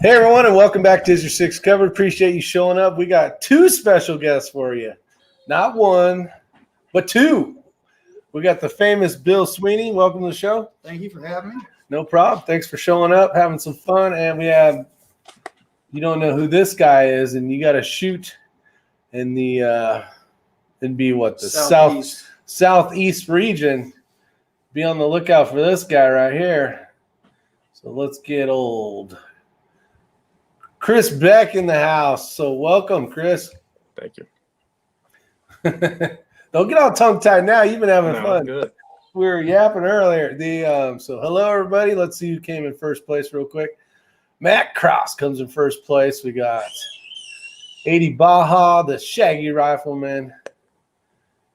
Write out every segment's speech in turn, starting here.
Hey everyone, and welcome back to Isyour6covered. Appreciate you showing up. We got two special guests for you. Not one, but two. We got the famous Bill Sweeney. Welcome to the show. Thank you for having me. No problem. Thanks for showing up, having some fun. And we have, you don't know who this guy is, and you got to shoot in the, it'd be what, the southeast region. Be on the lookout for this guy right here. So let's get old. Chris Beck in the house. So welcome, Chris. Thank you. Don't get all tongue-tied now. You've been having fun. Good. We were yapping earlier. So hello, everybody. Let's see who came in first place real quick. Matt Cross comes in first place. We got 80 Baja, the Shaggy Rifleman.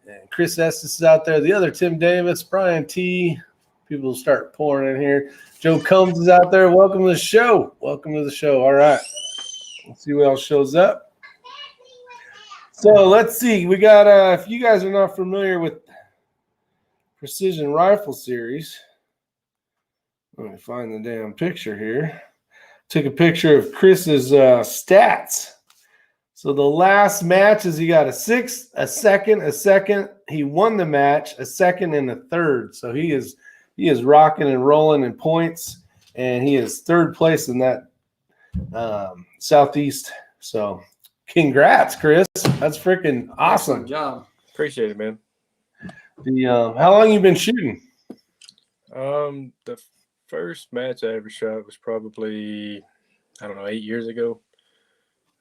And Chris Estes is out there. The other Tim Davis, Brian T. People will start pouring in here. Joe Combs is out there. Welcome to the show. Welcome to the show. All right. Let's see what else shows up. So let's see. We got, if you guys are not familiar with Precision Rifle Series, let me find the damn picture here. Took a picture of Chris's stats. So the last matches, he got a 6, a second, a second. He won the match, a second and a third. So he is rocking and rolling in points, and he is third place in that Southeast. So congrats, Chris. That's freaking awesome. Good job. Appreciate it, man. How long you been shooting? The first match I ever shot was probably, I don't know, 8 years ago.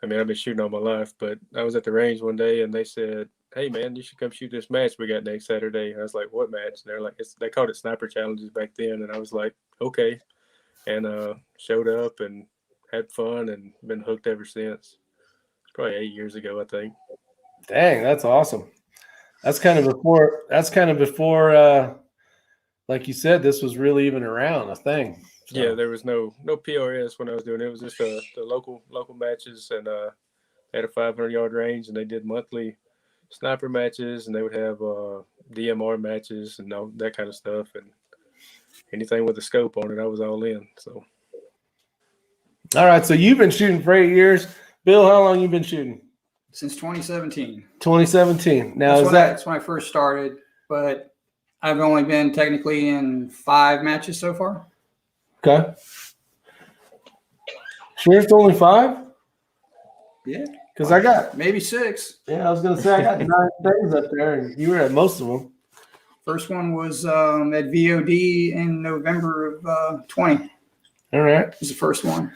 I mean, I've been shooting all my life, but I was at the range one day and they said, "Hey man, you should come shoot this match we got next Saturday." And I was like, "What match?" And they're like, they called it Sniper Challenges back then. And I was like, okay. And showed up and had fun and been hooked ever since. It's probably 8 years ago, I think. Dang, that's awesome. That's kind of before, like you said, this was really even around a thing. So. Yeah, there was no PRS when I was doing it. It was just the local matches, and they had a 500-yard range, and they did monthly sniper matches, and they would have DMR matches and all that kind of stuff, and anything with a scope on it, I was all in. So, all right. So you've been shooting for 8 years, Bill. How long you been shooting? Since 2017. 2017. Now that's when I first started, but I've only been technically in 5 matches so far. Okay. Sure, it's only 5. Yeah. Because I got maybe 6. Yeah, I was gonna say I got 9 things up there, and you were at most of them. First one was at VOD in November of 20. All right, it was the first one.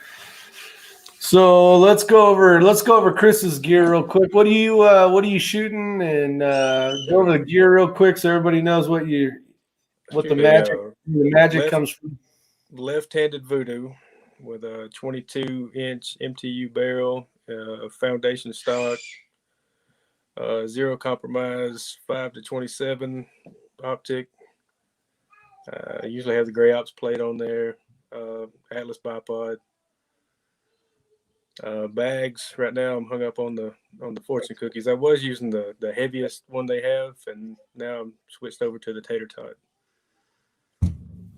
So let's go over Chris's gear real quick. What are you shooting? And go over the gear real quick so everybody knows what the magic comes from. Left-handed voodoo with a 22-inch MTU barrel. Foundation stock, 0 compromise, 5-27 optic. I usually have the Gray Ops plate on there. Atlas bipod. Bags. Right now, I'm hung up on the fortune cookies. I was using the heaviest one they have, and now I'm switched over to the tater tot.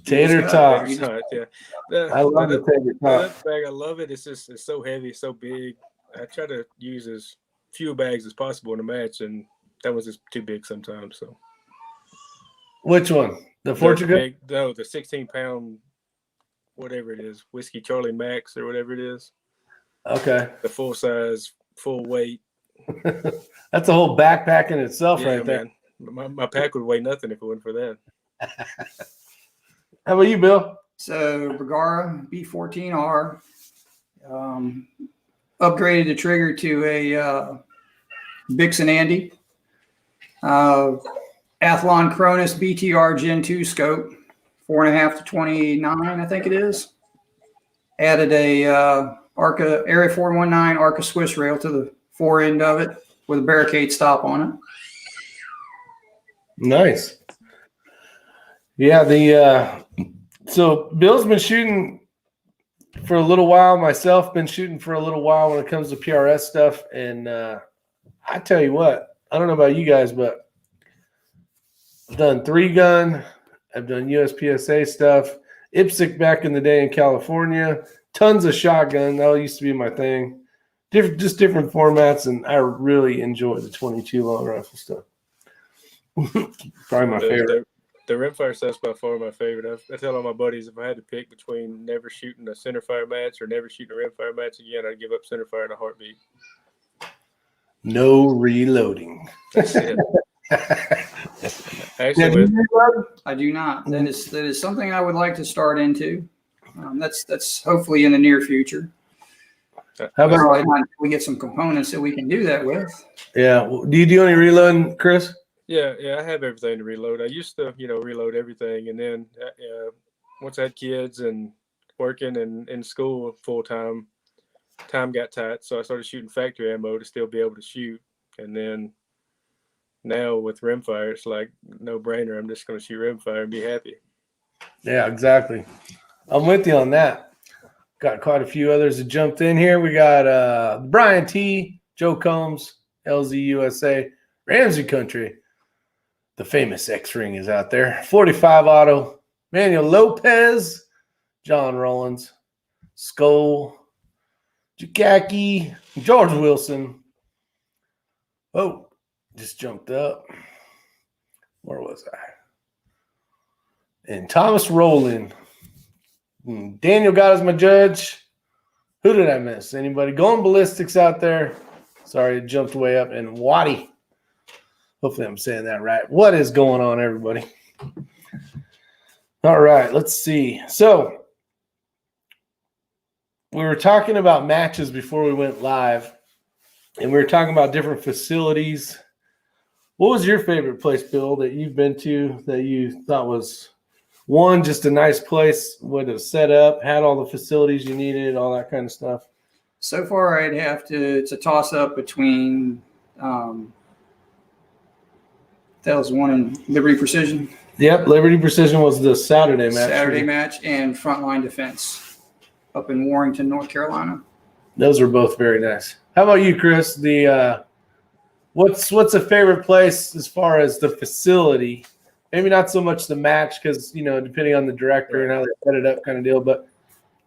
Tater tot. Yeah. I love the tater tot. Bag, I love it. It's so heavy, so big. I try to use as few bags as possible in a match, and that was just too big sometimes. So, which one? The fortune cookie? No, the 16-pound, whatever it is, Whiskey Charlie Max or whatever it is. Okay. The full size, full weight. That's a whole backpack in itself, right there. My pack would weigh nothing if it wasn't for that. How about you, Bill? So Bergara B14R, upgraded the trigger to a Bixen Andy, Athlon Cronus BTR Gen 2 scope, 4.5 to 29, I think it is. Added a Arca Area 419 Arca Swiss rail to the fore end of it with a barricade stop on it. Nice. Yeah, so Bill's been shooting for a little while. Myself been shooting for a little while when it comes to PRS stuff. And I tell you what, I don't know about you guys, but I've done 3-gun. I've done USPSA stuff. IPSC back in the day in California. tons of shotgun. That used to be my thing. Just different formats, and I really enjoy the 22 long rifle stuff. Probably my favorite. The Rimfire stuff's by far my favorite. I tell all my buddies if I had to pick between never shooting a centerfire match or never shooting a Rimfire match again, I'd give up centerfire in a heartbeat. No reloading. That's it. Actually, I do not. That is something I would like to start into. That's hopefully in the near future. How about we get some components that we can do that with? Yeah. Do you do any reloading, Chris? Yeah, I have everything to reload. I used to, reload everything, and then once I had kids and working and in school full time, time got tight, so I started shooting factory ammo to still be able to shoot. And then now with Rimfire, it's like no brainer. I'm just going to shoot Rimfire and be happy. Yeah, exactly. I'm with you on that. Got quite a few others that jumped in here. We got Brian T, Joe Combs, LZ USA, Ramsey Country. The famous X-Ring is out there. 45 Auto, Manuel Lopez, John Rollins, Skull, Jackie, George Wilson. Oh, just jumped up. Where was I? And Thomas Rowland. Daniel got as my judge. Who did I miss? Anybody? Going Ballistics out there. Sorry, it jumped way up. And Waddy. Hopefully I'm saying that right. What is going on, everybody? All right, let's see. So we were talking about matches before we went live, and we were talking about different facilities. What was your favorite place, Bill, that you've been to that you thought was, one, just a nice place, would have set up, had all the facilities you needed, all that kind of stuff? So far, I'd have to, it's a toss-up between that was one in Liberty Precision. Yep, Liberty Precision was the Saturday match. And Frontline Defense up in Warrington, North Carolina. Those are both very nice. How about you, Chris? The what's a favorite place as far as the facility? Maybe not so much the match because, depending on the director and how they set it up kind of deal, but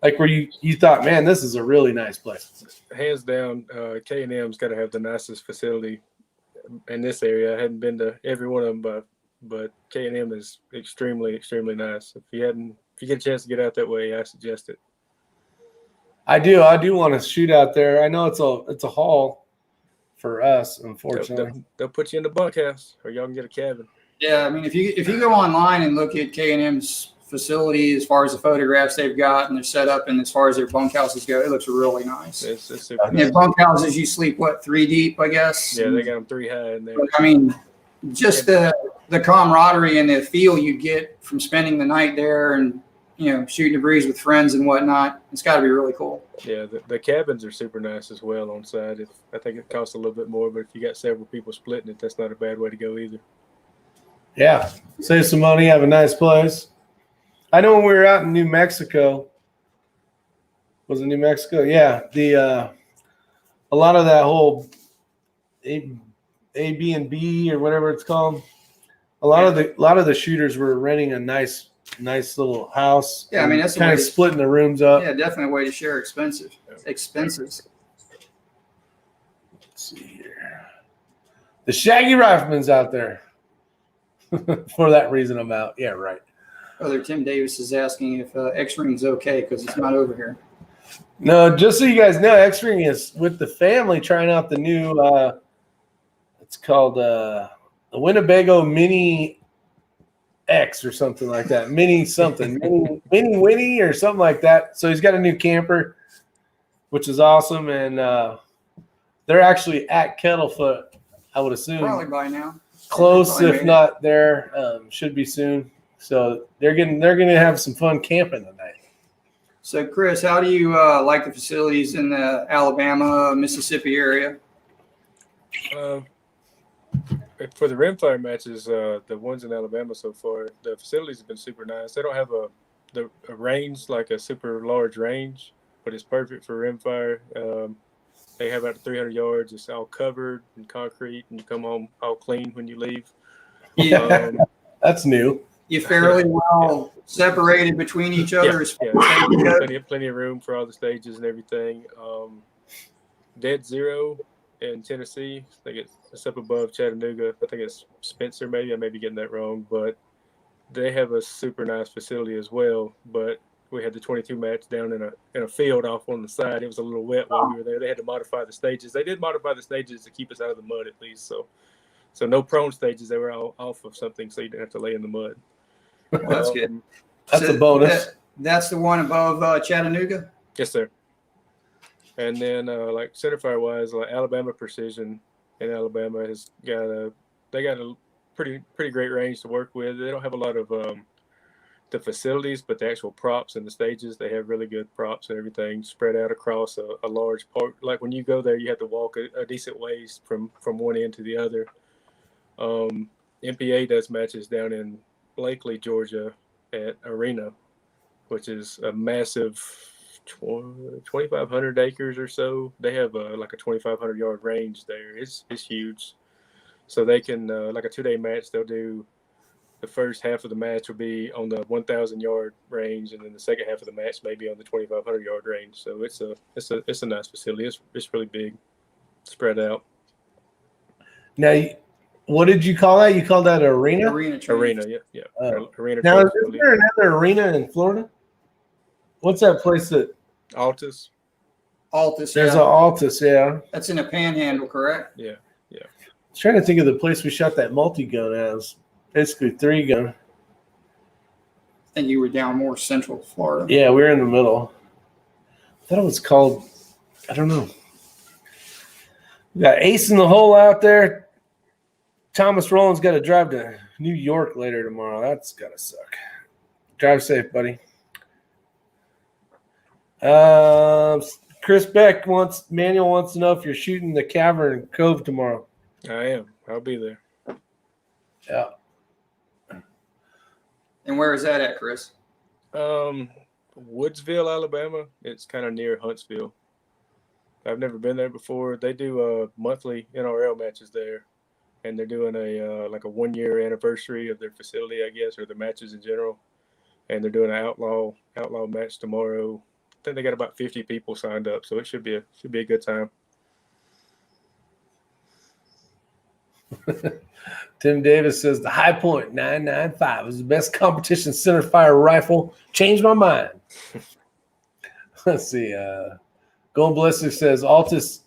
like where you thought, man, this is a really nice place. Hands down, K&M's got to have the nicest facility in this area. I hadn't been to every one of them, but K&M is extremely, extremely nice. If you get a chance to get out that way, I suggest it. I do want to shoot out there. I know it's a haul for us, unfortunately. They'll put you in the bunkhouse, or y'all can get a cabin. Yeah, I mean, if you go online and look at K&M's facility as far as the photographs they've got and their setup, and as far as their bunkhouses go, it looks really nice. It's super nice. And bunkhouses, you sleep 3 deep, I guess. Yeah, they got them 3 high in there. But, I mean, just the camaraderie and the feel you get from spending the night there and shooting the breeze with friends and whatnot, it's got to be really cool. Yeah, the cabins are super nice as well on site. I think it costs a little bit more, but if you got several people splitting it, that's not a bad way to go either. Yeah, save some money, have a nice place. I know when we were out in New Mexico, was it New Mexico? Yeah, a lot of that whole Airbnb or whatever it's called. A lot of the shooters were renting a nice little house. Yeah, I mean that's kind of splitting the rooms up. Yeah, definitely a way to share expenses. Let's see here. The Shaggy Rifleman's out there. For that reason, I'm out. Yeah, right. Brother Tim Davis is asking if X-Ring's okay because it's not over here. No, just so you guys know, X-Ring is with the family trying out the new, it's called the Winnebago Mini X or something like that. Mini something. Mini Winnie or something like that. So he's got a new camper, which is awesome. And they're actually at Kettlefoot, I would assume. Probably by now. Close, if not there. Should be soon. So they're gonna have some fun camping tonight. So Chris, how do you like the facilities in the Alabama, Mississippi area? For the Rimfire matches, the ones in Alabama so far, the facilities have been super nice. They don't have a range like a super large range, but it's perfect for Rimfire. They have about 300 yards. It's all covered in concrete, and you come home all clean when you leave. Yeah, that's new. You fairly well separated between each other. Plenty of room for all the stages and everything. Dead Zero in Tennessee. I think it's up above Chattanooga. I think it's Spencer, maybe. I may be getting that wrong, but they have a super nice facility as well. But we had the 22 match down in a field off on the side. It was a little wet while we were there. They had to modify the stages. They did modify the stages to keep us out of the mud at least. So no prone stages. They were all off of something, so you didn't have to lay in the mud. Well, that's good. That's a bonus. That's the one above Chattanooga? Yes, sir. And then like centerfire wise, like Alabama Precision in Alabama has got a pretty great range to work with. They don't have a lot of the facilities, but the actual props and the stages, they have really good props and everything spread out across a large part. Like when you go there, you have to walk a decent ways from one end to the other. MPA does matches down in Blakely, Georgia at Arena, which is a massive 2,500 acres or so. They have like a 2,500 yard range there. It's huge. So they can like a 2-day match. They'll do the first half of the match will be on the 1,000 yard range, and then the second half of the match may be on the 2,500 yard range. So it's a nice facility. It's really big, spread out. Now, what did you call that? You called that arena? Arena, yeah. Arena. Now, is there another arena in Florida? What's that place that? Altus. Altus. There's an Altus, yeah. That's in a Panhandle, correct? Yeah. I was trying to think of the place we shot that multi-gun as. Basically 3-gun. And you were down more central Florida. Yeah, we were in the middle. I thought it was called, I don't know. We got Ace in the hole out there. Thomas Rowland's got to drive to New York later tomorrow. That's got to suck. Drive safe, buddy. Chris Beck Manuel wants to know if you're shooting the Cavern Cove tomorrow. I am. I'll be there. Yeah. And where is that at, Chris? Woodsville, Alabama. It's kind of near Huntsville. I've never been there before. They do monthly NRL matches there, and they're doing a 1-year anniversary of their facility, I guess, or the matches in general. And they're doing an outlaw match tomorrow. I think they got about 50 people signed up, so it should be a good time. Tim Davis says the High Point 995 is the best competition centerfire rifle. Changed my mind. Let's see. Going Ballistic says Altus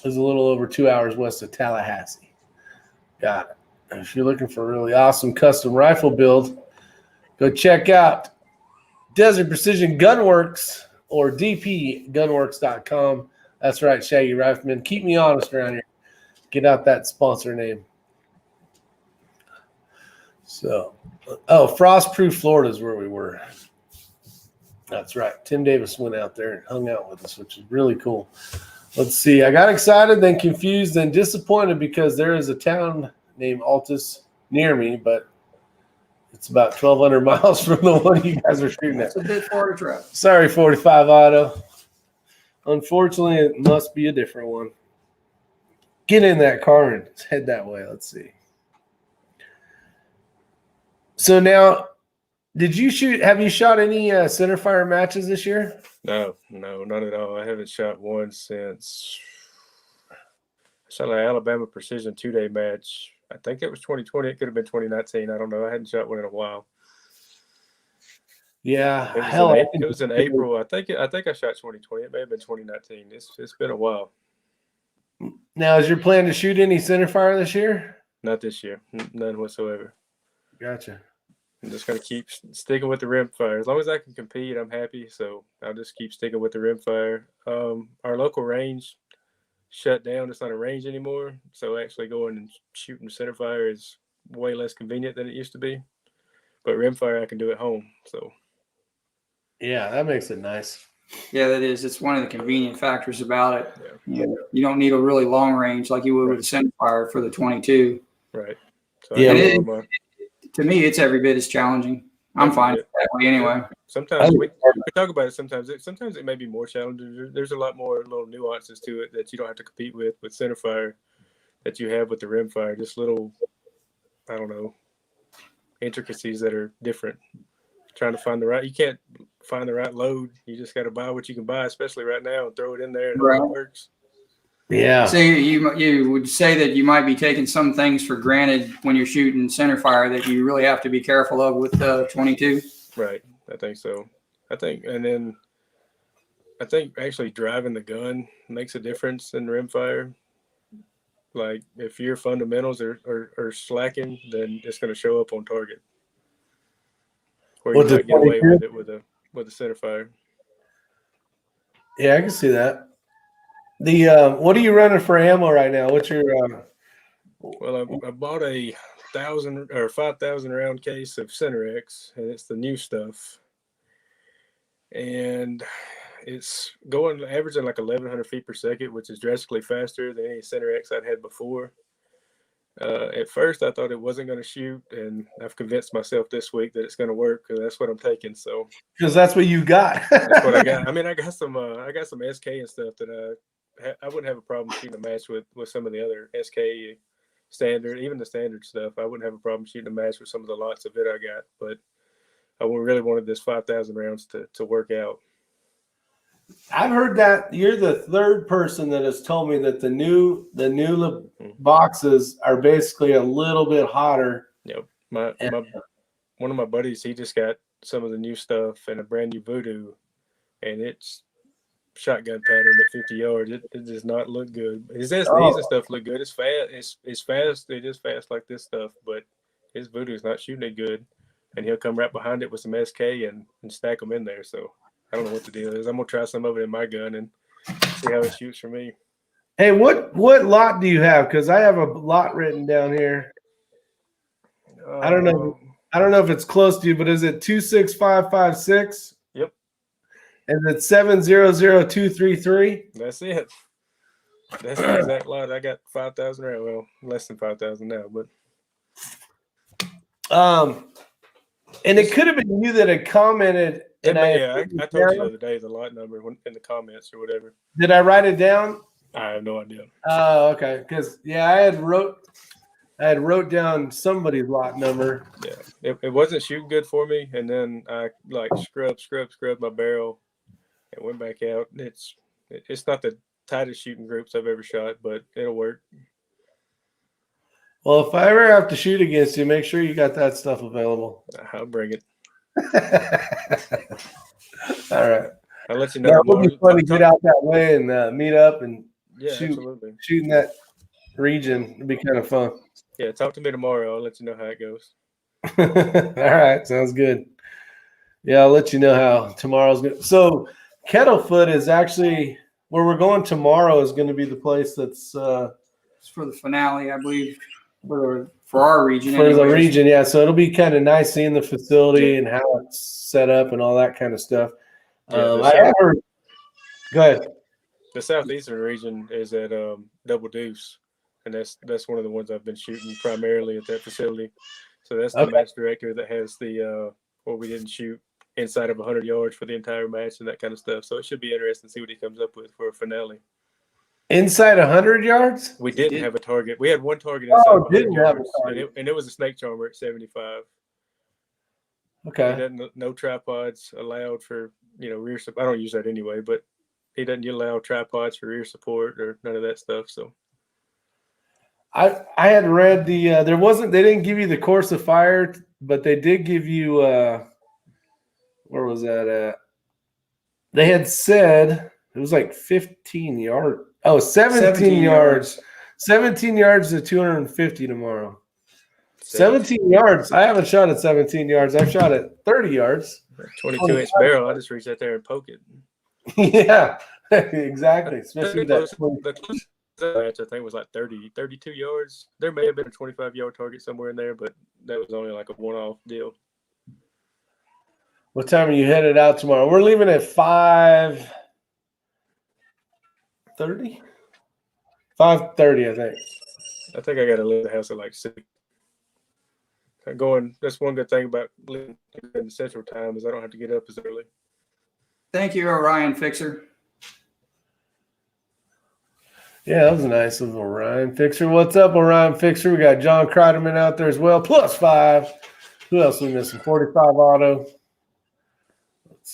is a little over 2 hours west of Tallahassee. Got it. If you're looking for a really awesome custom rifle build, go check out Desert Precision Gunworks or dpgunworks.com. That's right, Shaggy Rifleman. Keep me honest around here. Get out that sponsor name. So, Frostproof Florida is where we were. That's right. Tim Davis went out there and hung out with us, which is really cool. Let's see. I got excited, then confused, then disappointed because there is a town named Altus near me, but it's about 1,200 miles from the one you guys are shooting at. It's a bit far to travel. Sorry, 45 Auto. Unfortunately, it must be a different one. Get in that car and head that way. Let's see. So now, have you shot any centerfire matches this year? No, not at all. I haven't shot one since I shot an Alabama Precision 2-day match. I think it was 2020. It could have been 2019. I don't know. I hadn't shot one in a while. Yeah, it was in April. I think I shot 2020. It may have been 2019. It's been a while. Now, is your plan to shoot any centerfire this year? Not this year. None whatsoever. Gotcha. I'm just going to keep sticking with the rimfire. As long as I can compete, I'm happy. So I'll just keep sticking with the rimfire. Our local range shut down. It's not a range anymore. So actually going and shooting centerfire is way less convenient than it used to be. But rimfire, I can do at home. So yeah, that makes it nice. Yeah, that is. It's one of the convenient factors about it. Yeah. You don't need a really long range like you would with a centerfire for the 22. Right. So yeah. To me, it's every bit as challenging. I'm fine with that way anyway. Sometimes we talk about it. Sometimes it may be more challenging. There's a lot more little nuances to it that you don't have to compete with centerfire that you have with the rimfire. Just little, I don't know, intricacies that are different. Trying to find the right, you can't find the right load. You just got to buy what you can buy, especially right now, and throw it in there and hope it works. Yeah. So you would say that you might be taking some things for granted when you're shooting centerfire that you really have to be careful of with 22. Right. I think so. I think actually driving the gun makes a difference in rimfire. Like if your fundamentals are slacking, then it's going to show up on target. Or you might get away with it with a centerfire. Yeah, I can see that. The what are you running for ammo right now? What's your Well, I bought a 1,000 or 5,000 round case of Center X, and it's the new stuff. And it's going averaging like 1,100 feet per second, which is drastically faster than any Center X I'd had before. At first, I thought it wasn't going to shoot, and I've convinced myself this week that it's going to work because that's what I'm taking. So, because that's what you got. That's what I got. I mean, I got some SK and stuff that I wouldn't have a problem shooting a match with some of the other SK standard, even the standard stuff. I wouldn't have a problem shooting a match with some of the lots of it I got, but I really wanted this 5,000 rounds to work out. I've heard that you're the third person that has told me that the new boxes are basically a little bit hotter. Yep. One of my buddies, he just got some of the new stuff and a brand new Voodoo, and it's shotgun pattern at 50 yards. It does not look good. His SDs and stuff look good. It's fast. It's fast. It is fast like this stuff, but his Voodoo is not shooting it good. And he'll come right behind it with some SK and stack them in there. So I don't know what the deal is. I'm gonna try some of it in my gun and see how it shoots for me. Hey, what lot do you have? Because I have a lot written down here. I don't know if it's close to you, but is it 26556? Yep. And it's 700233? That's it. That's the exact lot. I got 5,000 rounds. Well, less than 5,000 now, but and it could have been you that had commented. I told you the other day the lot number in the comments or whatever. Did I write it down? I have no idea. Oh, okay. Because I had wrote down somebody's lot number. Yeah, it wasn't shooting good for me, and then I like scrubbed my barrel and went back out. It's not the tightest shooting groups I've ever shot, but it'll work. Well, if I ever have to shoot against you, make sure you got that stuff available. I'll bring it. All right. I'll let you know. It would be fun to get out that way and meet up and shoot in that region. It'd be kind of fun. Yeah, talk to me tomorrow. I'll let you know how it goes. All right, sounds good. Yeah, I'll let you know how tomorrow's good. So Kettlefoot is actually where we're going tomorrow is going to be the place that's for the finale, I believe. For our region. For the region, yeah. So it'll be kind of nice seeing the facility and how it's set up and all that kind of stuff. Go ahead. The southeastern region is at Double Deuce, and that's one of the ones I've been shooting primarily at that facility. So that's the match director that has the where we didn't shoot inside of 100 yards for the entire match and that kind of stuff. So it should be interesting to see what he comes up with for a finale. Inside 100 yards? We didn't have a target. We had one target inside 100 yards, and it was a snake charmer at 75. Okay. No tripods allowed for rear support. I don't use that anyway, but he doesn't allow tripods for rear support or none of that stuff. So I had read they didn't give you the course of fire, but they did give you where was that at? They had said it was like 15 yards. Oh, 17 yards. 17 yards to 250 tomorrow. 17 yards. I haven't shot at 17 yards. I've shot at 30 yards. 22-inch barrel. I just reach out there and poke it. Yeah, exactly. Especially the closest match, I think, was like 32 yards. There may have been a 25-yard target somewhere in there, but that was only like a one-off deal. What time are you headed out tomorrow? We're leaving at 5:30? 5:30, I think. I think I got to leave the house at like 6. That's one good thing about living in the Central Time is I don't have to get up as early. Thank you, Orion Fixer. Yeah, that was nice of Orion Fixer. What's up, Orion Fixer? We got John Kreiderman out there as well. +5. Who else are we missing? 45 auto.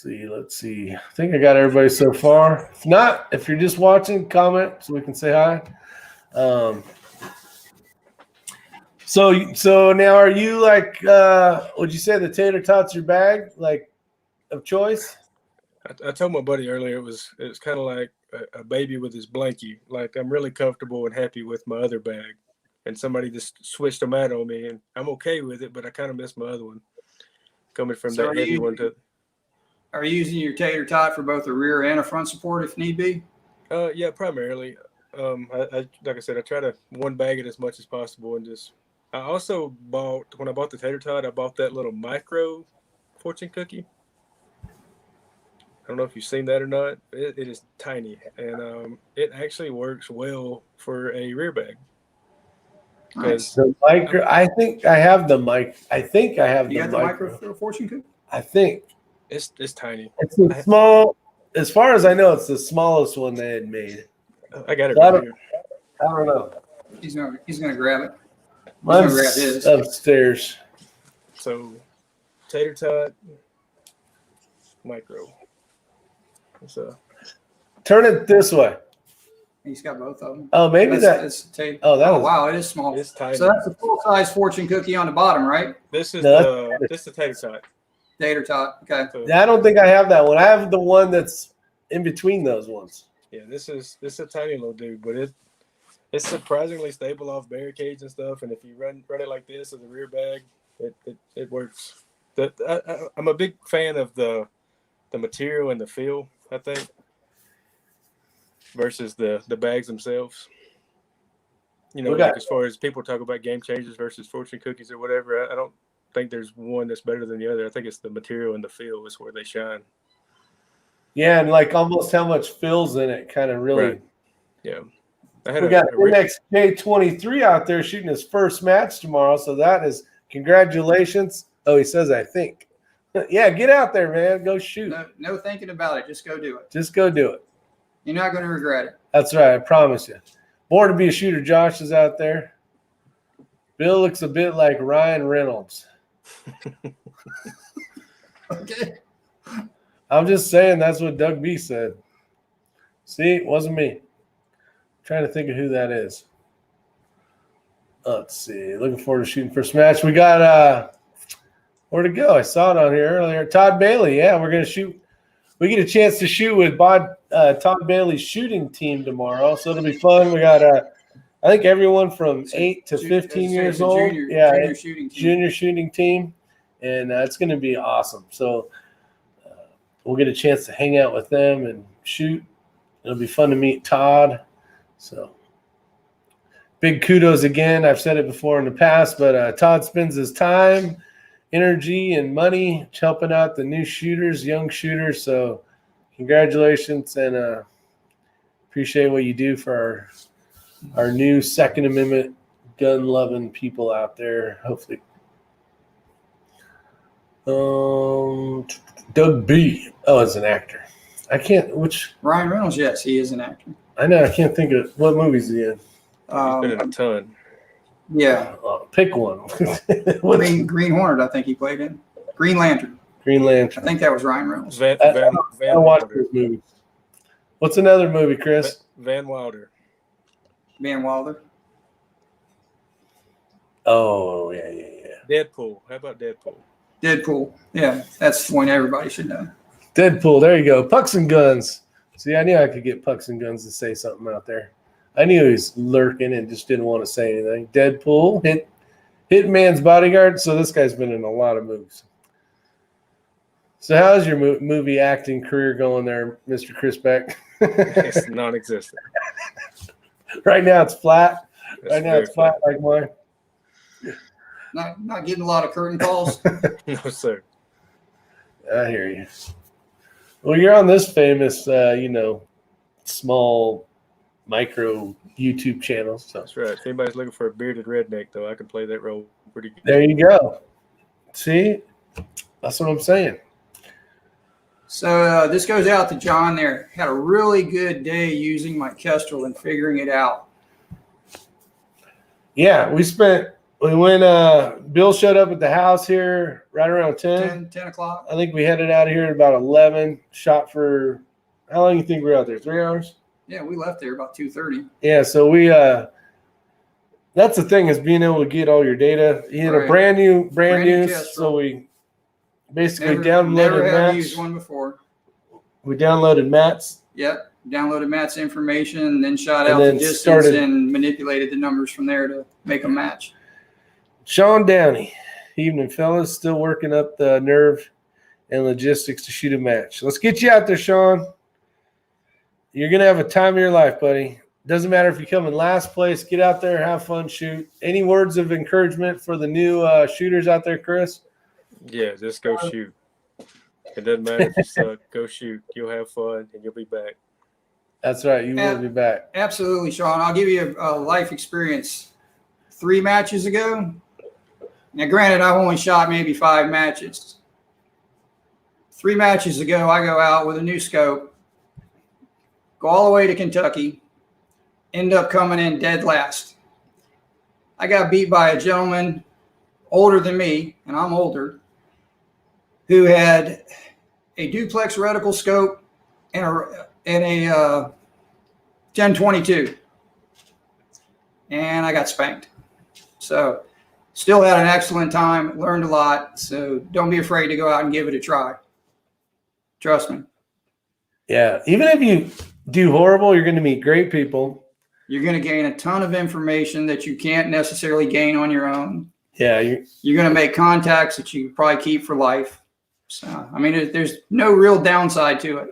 Let's see. I think I got everybody so far. If not, if you're just watching, comment so we can say hi. So now are you like, would you say the tater tots your bag, like, of choice? I told my buddy earlier it was kind of like a baby with his blankie. Like, I'm really comfortable and happy with my other bag, and somebody just switched them out on me, and I'm okay with it, but I kind of miss my other one. Coming from that heavy one to. Are you using your tater tot for both a rear and a front support if need be? Yeah, primarily. I like I said, I try to one bag it as much as possible, and just. I also when I bought the tater tot, I bought that little micro fortune cookie. I don't know if you've seen that or not. It is tiny, and it actually works well for a rear bag. Nice. The micro, I think I have the mic. I think I have You the got the micro. micro fortune cookie? I think it's tiny. it's a small. As far as I know, it's the smallest one they had made. I got it So right here. I don't know. He's gonna grab it. Mine's grab his. upstairs. So, tater tot, micro. So, Turn it this way. He's got both of them. Oh, maybe That's tape. Oh, that was, Wow, it is small. it's tiny. So that's the full size fortune cookie on the bottom, right? This is No, the tater tot. Tater tot. Okay. So, I don't think I have that one. I have the one that's in between those ones. yeah, this is a tiny little dude, but it's surprisingly stable off barricades and stuff. And if you run it like this as a rear bag, it works. I'm a big fan of the material and the feel, I think, versus the bags themselves. You know, like as far as people talk about game changers versus fortune cookies or whatever, I don't think there's one that's better than the other. I think it's the material and the feel is where they shine. Yeah, and like almost how much fills in it kind of really. Right. Yeah. We got NXJ23 out there shooting his first match tomorrow, so that is congratulations. Oh, he says, I think. Yeah, get out there, man. Go shoot. No thinking about it. Just go do it. Just go do it. You're not going to regret it. That's right. I promise you. Born to be a shooter, Josh is out there. Bill looks a bit like Ryan Reynolds. Okay. I'm just saying that's what Doug B said. See, it wasn't me. Trying to think of who that is. Let's see. Looking forward to shooting first match. We got where'd it go? I saw it on here earlier. Todd Bailey. Yeah, we're gonna shoot. We get a chance to shoot with Todd Bailey's shooting team tomorrow, so it'll be fun. We got I think everyone from 8 to 15 years old. Junior shooting team, and it's gonna be awesome. So we'll get a chance to hang out with them and shoot. It'll be fun to meet Todd. So big kudos again. I've said it before in the past, but Todd spends his time, energy, and money helping out the new shooters, young shooters. So congratulations, and appreciate what you do for our new Second Amendment gun-loving people out there. Hopefully. Doug B. Oh, as an actor. I can't, Ryan Reynolds, yes, he is an actor. I know, I can't think of what movies he in. He's been in a ton. Yeah. Pick one. Green Hornet, I think he played in. Green Lantern. I think that was Ryan Reynolds. Van I watched those movies. What's another movie, Chris? Van Wilder. Van Wilder. Oh, yeah. Deadpool. How about Deadpool? Deadpool. Yeah, that's one everybody should know. Deadpool. There you go. Pucks and guns. See, I knew I could get Pucks and Guns to say something out there. I knew he was lurking and just didn't want to say anything. Deadpool, Hitman's Bodyguard. So this guy's been in a lot of movies. So how's your movie acting career going there, Mr. Chris Beck? It's non-existent. Right now it's flat. That's right now it's flat like mine. Not getting a lot of curtain calls. No, sir. I hear you. Well, you're on this famous, small micro YouTube channel. So that's right. If anybody's looking for a bearded redneck, though, I can play that role pretty good. There you go. See, that's what I'm saying. So this goes out to John there. Had a really good day using my Kestrel and figuring it out. Yeah, we spent We went, Bill showed up at the house here right around 10. 10 o'clock. I think we headed out of here at about 11. Shot for, how long do you think we were out there? 3 hours? Yeah, we left there about 2:30. Yeah, so we, that's the thing, is being able to get all your data. He had a brand new, Kestrel. so we basically Never downloaded had used Matt's. one before. We downloaded Matt's. Yep. Downloaded Matt's information and then shot And out then the distance started- and manipulated the numbers from there to make a match. Sean Downey, evening fellas, still working up the nerve and logistics to shoot a match. Let's get you out there, Sean. You're gonna have a time of your life, buddy. Doesn't matter if you come in last place. Get out there, have fun, shoot. Any words of encouragement for the new shooters out there, Chris? Yeah, just go shoot. It doesn't matter if you suck. Go shoot. You'll have fun, and you'll be back. That's right. You will be back. Absolutely, Sean. I'll give you a life experience. 3 matches ago. Now, granted, I've only shot maybe 5 matches. 3 matches ago, I go out with a new scope, go all the way to Kentucky, end up coming in dead last. I got beat by a gentleman older than me, and I'm older, who had a duplex reticle scope and a 10-22. And I got spanked. So still had an excellent time, learned a lot. So don't be afraid to go out and give it a try. Trust me. Yeah. Even if you do horrible, you're going to meet great people. You're going to gain a ton of information that you can't necessarily gain on your own. Yeah. You're going to make contacts that you probably keep for life. So, I mean, there's no real downside to it.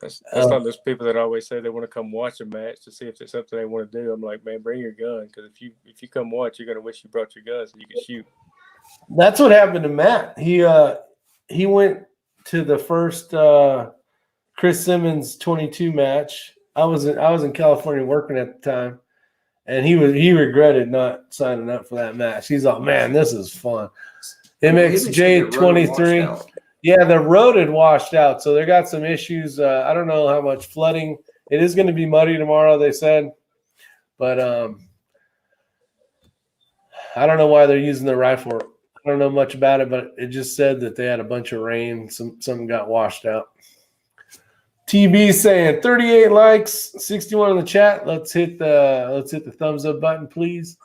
That's not those people that always say they want to come watch a match to see if there's something they want to do. I'm like, man, bring your gun, because if you come watch, you're going to wish you brought your gun so you can shoot. That's what happened to Matt. He went to the first Chris Simmons 22 match. I was in California working at the time, and he regretted not signing up for that match. He's like, man, this is fun. MXJ 23. Yeah, the road had washed out, so they got some issues. I don't know how much flooding. It is going to be muddy tomorrow, they said, but I don't know why they're using the rifle. I don't know much about it, but it just said that they had a bunch of rain. Something got washed out. TB saying 38 likes, 61 in the chat. Let's hit the thumbs up button, please.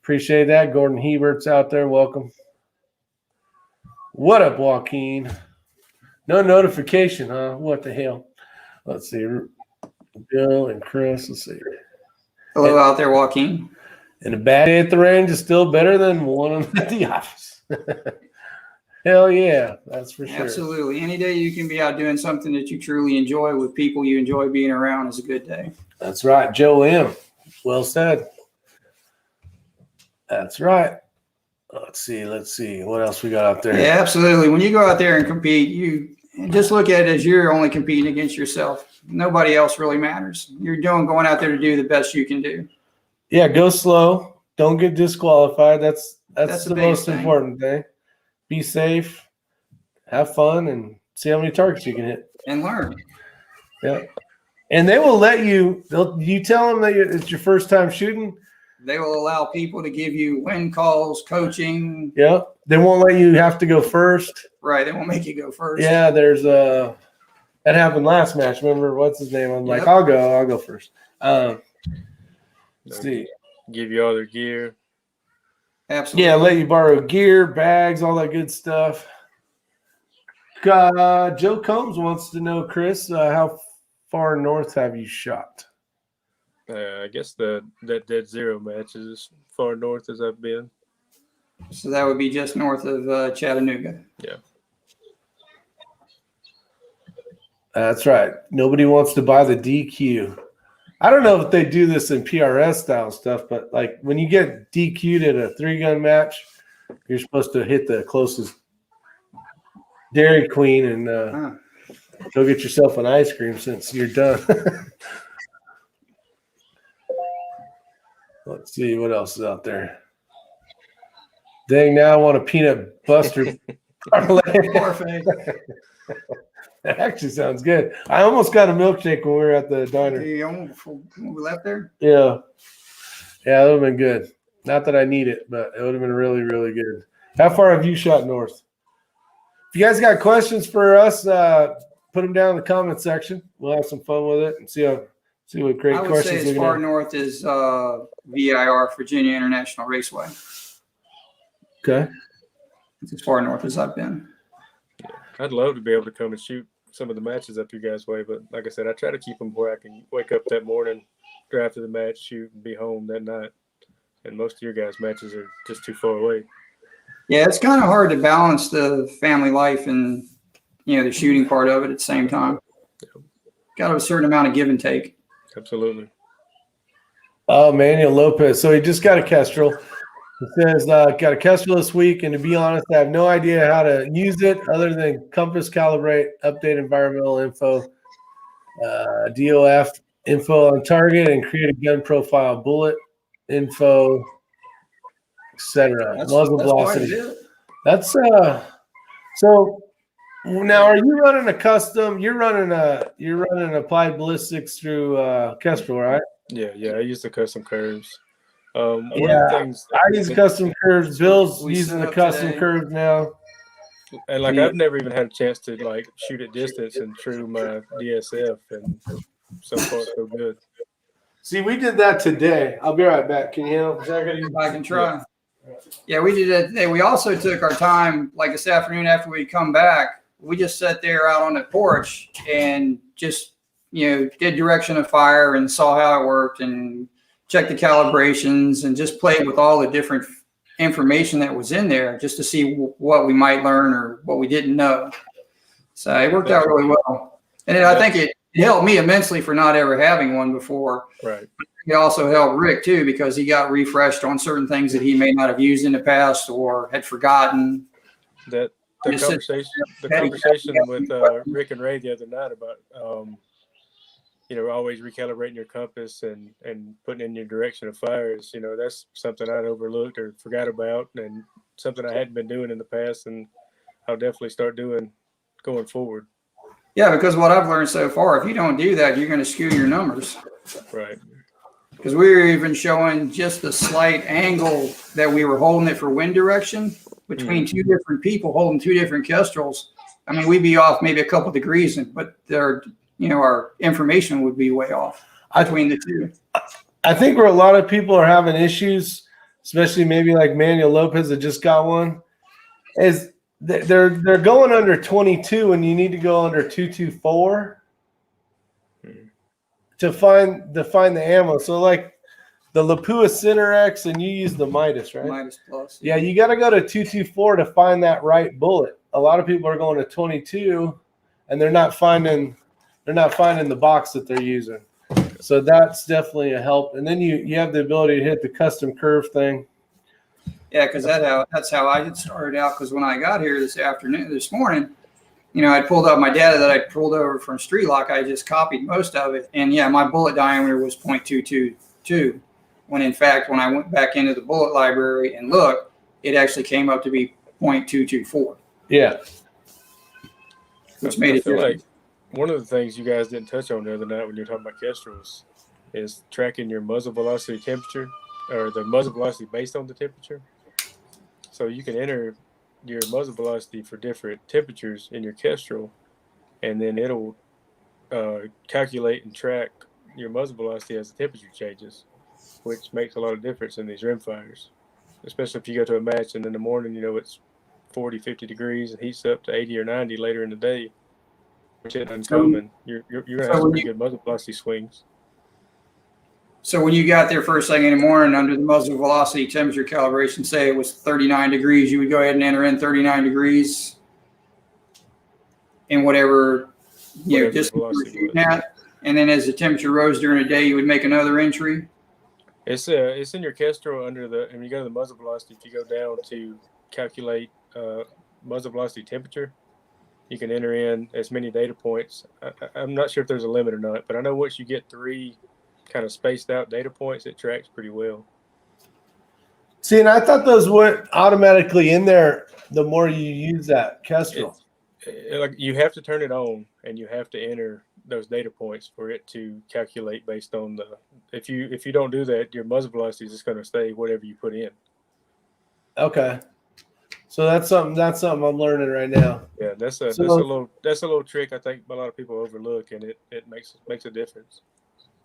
Appreciate that. Gordon Hebert's out there. Welcome. What up, Joaquin? No notification, huh? What the hell? Let's see. Bill and Chris. Let's see. Hello out there, Joaquin. And a bad day at the range is still better than one at the office. Hell yeah, that's for sure. Absolutely. Any day you can be out doing something that you truly enjoy with people you enjoy being around is a good day. That's right. Joe M. Well said. That's right. Let's see. What else we got out there? Yeah, absolutely. When you go out there and compete, you just look at it as you're only competing against yourself. Nobody else really matters. You're going out there to do the best you can do. Yeah, go slow. Don't get disqualified. That's the most important thing. Be safe, have fun, and see how many targets you can hit. And learn. Yeah. And they will let you – you tell them that it's your first time shooting. They will allow people to give you win calls, coaching. Yeah. They won't let you have to go first. Right. They won't make you go first. Yeah, there's that happened last match. Remember, what's his name? I'm like, I'll go first. Let's see. Give you all their gear. Absolutely. Yeah, let you borrow gear, bags, all that good stuff. Joe Combs wants to know, Chris, how far north have you shot? I guess that Dead Zero match is as far north as I've been. So that would be just north of Chattanooga. Yeah. That's right. Nobody wants to buy the DQ. I don't know if they do this in PRS style stuff, but like when you get DQ'd at a 3-gun match, you're supposed to hit the closest Dairy Queen and go get yourself an ice cream since you're done. Let's see what else is out there. Dang, now I want a peanut butter parlay. That actually sounds good. I almost got a milkshake when we were at the diner. When we left there? Yeah. Yeah, that would have been good. Not that I need it, but it would have been really, really good. How far have you shot north? If you guys got questions for us, put them down in the comment section. We'll have some fun with it and see what great I would questions say as far north as VIR, Virginia International Raceway. Okay. It's as far north as I've been. Yeah. I'd love to be able to come and shoot some of the matches up your guys' way, but like I said, I try to keep them where I can wake up that morning, drive to the match, shoot, and be home that night. And most of your guys' matches are just too far away. Yeah, it's kind of hard to balance the family life and, the shooting part of it at the same time. Got a certain amount of give and take. Absolutely. Oh, Manuel Lopez. So he just got a Kestrel. He says, got a Kestrel this week, and to be honest, I have no idea how to use it other than compass, calibrate, update environmental info, DOF info on target, and create a gun profile, bullet info, etc. Muzzle velocity. That's so. Now, are you running a custom? You're running applied ballistics through Kestrel, right? Yeah. I use the custom curves. One of the things I use custom curves. Bill's using the custom curves now. And I've never even had a chance to shoot at distance and through my DSF, and so far so good. See, we did that today. I'll be right back. Can you handle it? I can try. Yeah, we did it today. We also took our time, this afternoon after we come back. We just sat there out on the porch and just, did direction of fire and saw how it worked and checked the calibrations and just played with all the different information that was in there just to see what we might learn or what we didn't know. So it worked out really well. And I think it helped me immensely for not ever having one before. Right. It also helped Rick too, because he got refreshed on certain things that he may not have used in the past or had forgotten. The conversation with Rick and Ray the other night about always recalibrating your compass and putting in your direction of fire is, that's something I'd overlooked or forgot about, and something I hadn't been doing in the past, and I'll definitely start doing going forward. Yeah, because what I've learned so far, if you don't do that, you're going to skew your numbers. Right. Because we were even showing just the slight angle that we were holding it for wind direction between two different people holding two different Kestrels. I mean, we'd be off maybe a couple degrees, but our information would be way off between the two. I think where a lot of people are having issues, especially maybe like Manuel Lopez that just got one, is they're going under 22 and you need to go under 224 to find the ammo. So the Lapua Center X, and you use the Midas, right? Midas Plus. Yeah, you got to go to 224 to find that right bullet. A lot of people are going to 22 and they're not finding the box that they're using. So that's definitely a help. And then you have the ability to hit the custom curve thing. Yeah, because that's how I had started out. Because when I got here this morning, I pulled up my data that I pulled over from Street Lock. I just copied most of it. And yeah, my bullet diameter was 0.222. When in fact, when I went back into the bullet library and looked, it actually came up to be 0.224. Yeah. Which made it different. One of the things you guys didn't touch on the other night when you were talking about Kestrels is tracking your muzzle velocity temperature, or the muzzle velocity based on the temperature. So you can enter your muzzle velocity for different temperatures in your Kestrel, and then it'll calculate and track your muzzle velocity as the temperature changes, which makes a lot of difference in these rimfires, especially if you go to a match and in the morning, it's 40, 50 degrees and heats up to 80 or 90 later in the day, which is uncommon. You're going to have some pretty good muzzle velocity swings. So when you got there first thing in the morning under the muzzle velocity temperature calibration, say it was 39 degrees, you would go ahead and enter in 39 degrees in whatever distance you were shooting at. And then as the temperature rose during the day, you would make another entry. It's in your Kestrel and you go to the muzzle velocity. If you go down to calculate muzzle velocity temperature, you can enter in as many data points. I'm not sure if there's a limit or not, but I know once you get 3 kind of spaced out data points, it tracks pretty well. See, and I thought those went automatically in there the more you use that Kestrel. You have to turn it on and you have to enter those data points for it to calculate based on the. If you don't do that, your muzzle velocity is just going to stay whatever you put in. Okay. So that's something I'm learning right now. Yeah, that's a little trick I think a lot of people overlook, and it makes a difference.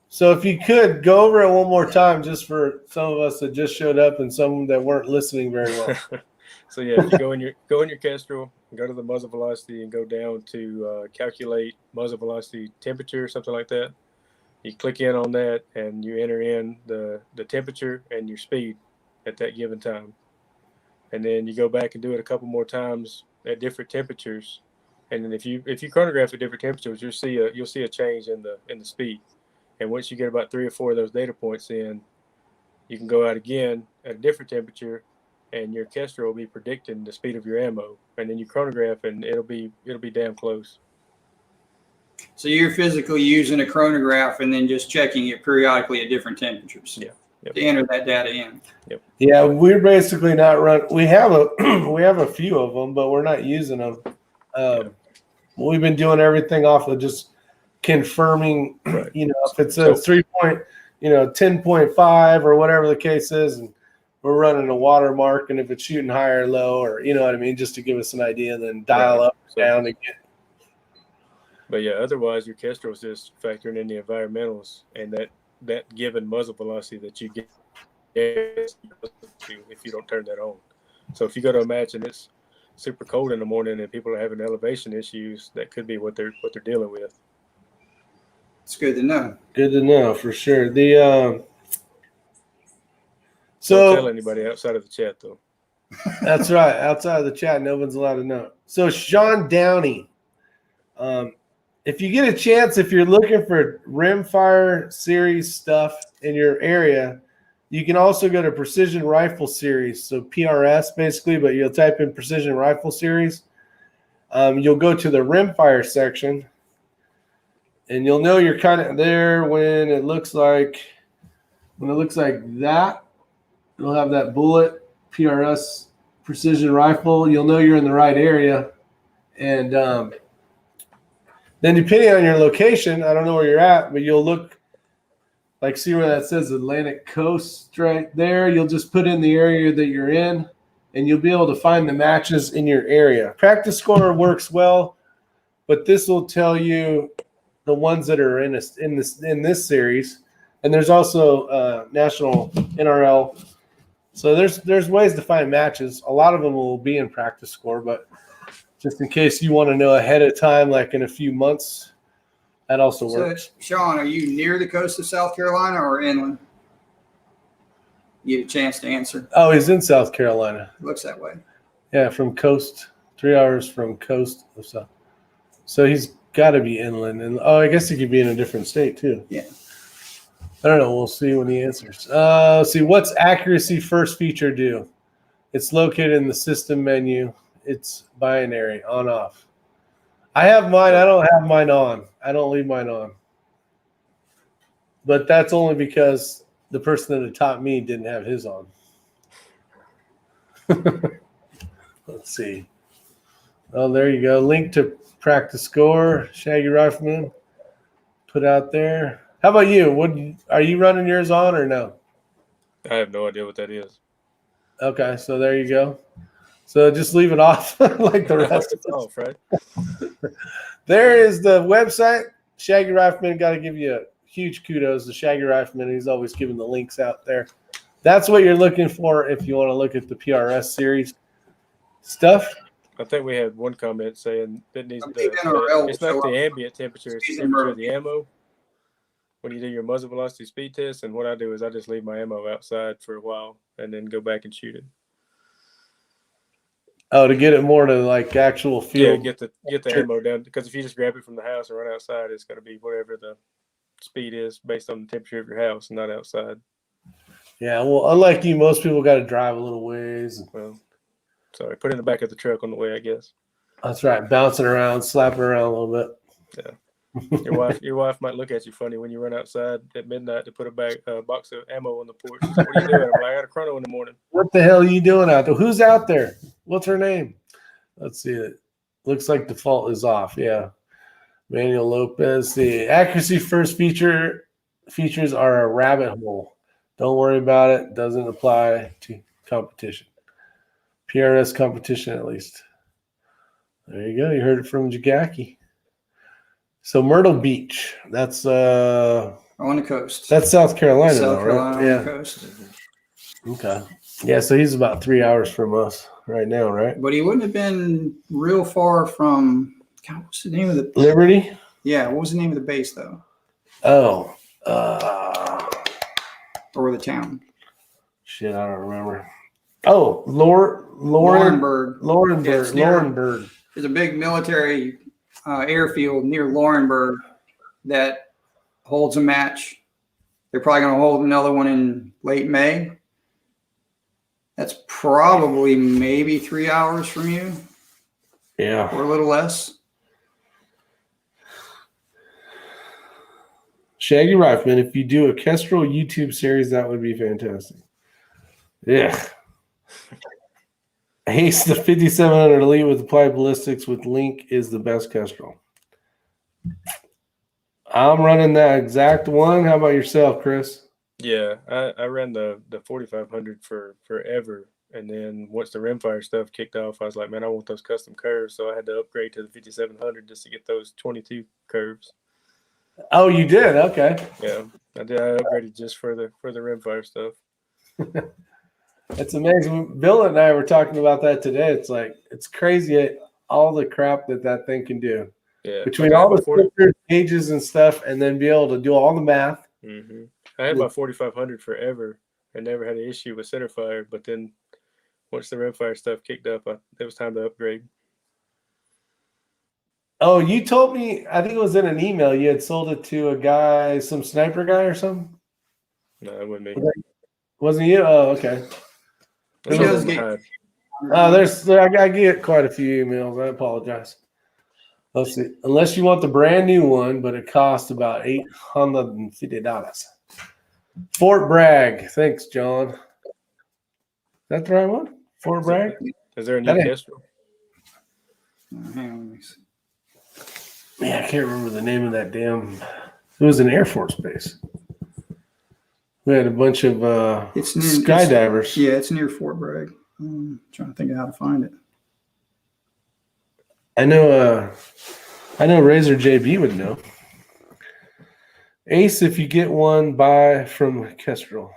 So if you could go over it one more time, just for some of us that just showed up and some that weren't listening very well. So yeah, if you go in your Kestrel, go to the muzzle velocity and go down to calculate muzzle velocity temperature, something like that. You click in on that and you enter in the temperature and your speed at that given time. And then you go back and do it a couple more times at different temperatures. And then if you chronograph at different temperatures, you'll see a change in the speed. And once you get about 3 or 4 of those data points in, you can go out again at a different temperature, and your Kestrel will be predicting the speed of your ammo. And then you chronograph, and it'll be damn close. So you're physically using a chronograph and then just checking it periodically at different temperatures. Yeah. Yep. To enter that data in. Yep. Yeah, we're basically not run. We have a few of them, but we're not using them. We've been doing everything off of just confirming. Right. If it's a 10.5 or whatever the case is, and we're running a watermark, and if it's shooting high or low, or you know what I mean, just to give us an idea, and then dial up or down again. But yeah, otherwise your Kestrel is just factoring in the environmentals and that given muzzle velocity that you get if you don't turn that on. So if you go to a match and it's super cold in the morning and people are having elevation issues, that could be what they're dealing with. It's good to know. Good to know for sure. Don't tell anybody outside of the chat though. That's right. Outside of the chat, no one's allowed to know. So Sean Downey, if you get a chance, if you're looking for Rimfire series stuff in your area, you can also go to Precision Rifle Series, so PRS basically, but you'll type in Precision Rifle Series. You'll go to the Rimfire section, and you'll know you're kind of there when it looks like that. You'll have that bullet, PRS Precision Rifle. You'll know you're in the right area, and then depending on your location, I don't know where you're at, but you'll look like, see where that says Atlantic Coast right there. You'll just put in the area that you're in, and you'll be able to find the matches in your area. Practice score works well, but this will tell you the ones that are in this series. And there's also national NRL. So there's ways to find matches. A lot of them will be in practice score, but just in case you want to know ahead of time, like in a few months, that also works. So, Sean, are you near the coast of South Carolina or inland? You get a chance to answer. Oh, he's in South Carolina. It looks that way. Yeah, from coast, 3 hours from coast of South. So he's got to be inland. And I guess he could be in a different state too. Yeah. I don't know. We'll see when he answers. See, what's accuracy first feature do? It's located in the system menu. It's binary, on, off. I have mine. I don't have mine on. I don't leave mine on. But that's only because the person that taught me didn't have his on. Let's see. Oh, there you go. Link to practice score. Shaggy Rifleman put out there. How about you? Are you running yours on or no? I have no idea what that is. Okay, so there you go. So just leave it off like the rest of us. Oh, right. There is the website. Shaggy Rifleman, got to give you a huge kudos to Shaggy Rifleman. He's always giving the links out there. That's what you're looking for if you want to look at the PRS series stuff. I think we had one comment saying that needs NRL it's not the ambient temperature, it's the temperature of the ammo. When you do your muzzle velocity speed test, and what I do is I just leave my ammo outside for a while and then go back and shoot it. Oh, to get it more to like actual field. Yeah, get the ammo down, because if you just grab it from the house and run outside, it's going to be whatever the speed is based on the temperature of your house, not outside. Yeah, well, unlike you, most people got to drive a little ways. Well, sorry, put it in the back of the truck on the way, I guess. That's right, bouncing around, slapping around a little bit. Yeah. Your wife might look at you funny when you run outside at midnight to put a box of ammo on the porch. She's like, what are you doing? I'm like, I got a chrono in the morning. What the hell are you doing out there? Who's out there? What's her name? Let's see it. Looks like default is off. Yeah. Manuel Lopez. The accuracy first features are a rabbit hole. Don't worry about it. Doesn't apply to competition. PRS competition, at least. There you go. You heard it from Jagaki. So Myrtle Beach. That's On the coast. That's South Carolina, South though, Carolina right? on the coast. Okay. Yeah, so he's about 3 hours from us right now, right? But he wouldn't have been real far from. God, what's the name of the Liberty? Yeah, what was the name of the base though? Oh. Or the town? Shit, I don't remember. Oh, Laurenburg. Laurenburg. There's a big military airfield near Laurenburg that holds a match. They're probably going to hold another one in late May. That's probably maybe 3 hours from you. Yeah. Or a little less. Shaggy Rifleman, if you do a Kestrel YouTube series, that would be fantastic. Yeah. Ace, the 5700 Elite with applied ballistics with Link is the best Kestrel. I'm running that exact one. How about yourself, Chris? Yeah, I ran the 4500 for forever, and then once the Rimfire stuff kicked off, I was like, man, I want those custom curves, so I had to upgrade to the 5700 just to get those 22 curves. Oh, you did? Okay. Yeah, I did. I upgraded just for the Rimfire stuff. It's amazing. Bill and I were talking about that today. It's like it's crazy all the crap that thing can do. Yeah, between all the filters, gauges and stuff, and then be able to do all the math. Mm-hmm. I had my 4500 forever and never had an issue with centerfire, but then once the Rimfire stuff kicked up, it was time to upgrade. Oh, you told me, I think it was in an email, you had sold it to a guy, some sniper guy or something? No, it wasn't me. Wasn't you? Oh, okay. He does get. I get quite a few emails. I apologize. Let's see. Unless you want the brand new one, but it costs about $850. Fort Bragg. Thanks, John. Is that the right one? Fort Bragg? Is there a new Kestrel? Hang on, let me see. Man, I can't remember the name of that damn. It was an Air Force base. We had a bunch of skydivers. It's near Fort Bragg. I'm trying to think of how to find it. I know Razor JB would know. Ace, if you get one, buy from Kestrel.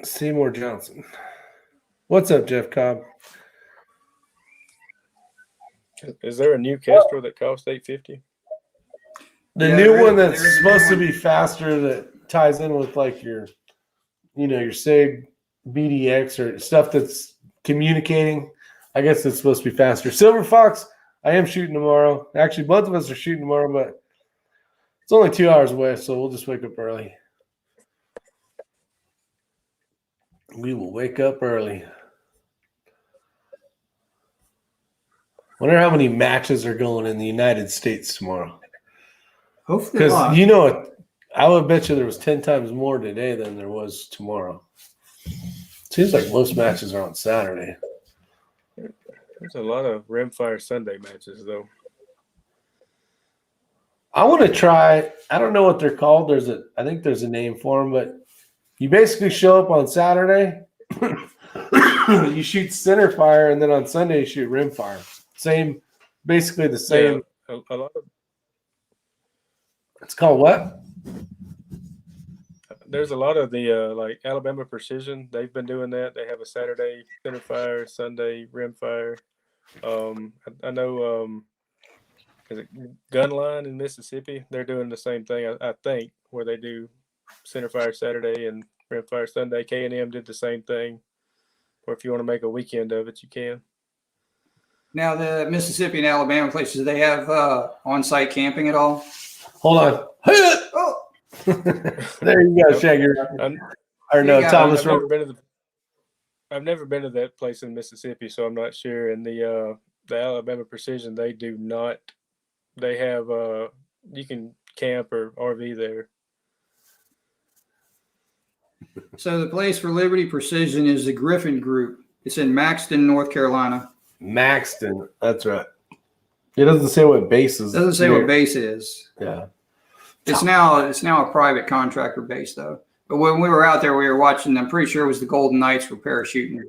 Seymour Johnson. What's up, Jeff Cobb? Is there a new Kestrel that costs $850? The new one that's supposed to be faster that ties in with like your SIG, BDX or stuff that's communicating. I guess it's supposed to be faster. Silver Fox, I am shooting tomorrow. Actually, both of us are shooting tomorrow, but it's only 2 hours away, so we'll just wake up early. We will wake up early. Wonder how many matches are going in the United States tomorrow. Hopefully, because I would bet you there was 10 times more today than there was tomorrow. Seems like most matches are on Saturday. There's a lot of Rimfire Sunday matches, though. I want to try. I don't know what they're called. I think there's a name for them, but you basically show up on Saturday, you shoot center fire, and then on Sunday you shoot rimfire. Basically the same. Yeah, a lot of. It's called what? There's a lot of the like Alabama Precision. They've been doing that. They have a Saturday centerfire, Sunday rimfire. I know. Is it Gunline in Mississippi? They're doing the same thing, I think, where they do centerfire Saturday and rimfire Sunday. K&M did the same thing. Or if you want to make a weekend of it, you can. Now, the Mississippi and Alabama places, do they have on-site camping at all? Hold on. Oh. There you go, Shaggy. Thomas. I've never been to that place in Mississippi, so I'm not sure. And the Alabama Precision, they do not. They have you can camp or RV there. So the place for Liberty Precision is the Griffin Group. It's in Maxton, North Carolina. Maxton, that's right. It doesn't say what base is. It doesn't say what base is. Yeah. It's now a private contractor base though. But when we were out there, we were watching. I'm pretty sure it was the Golden Knights were parachuting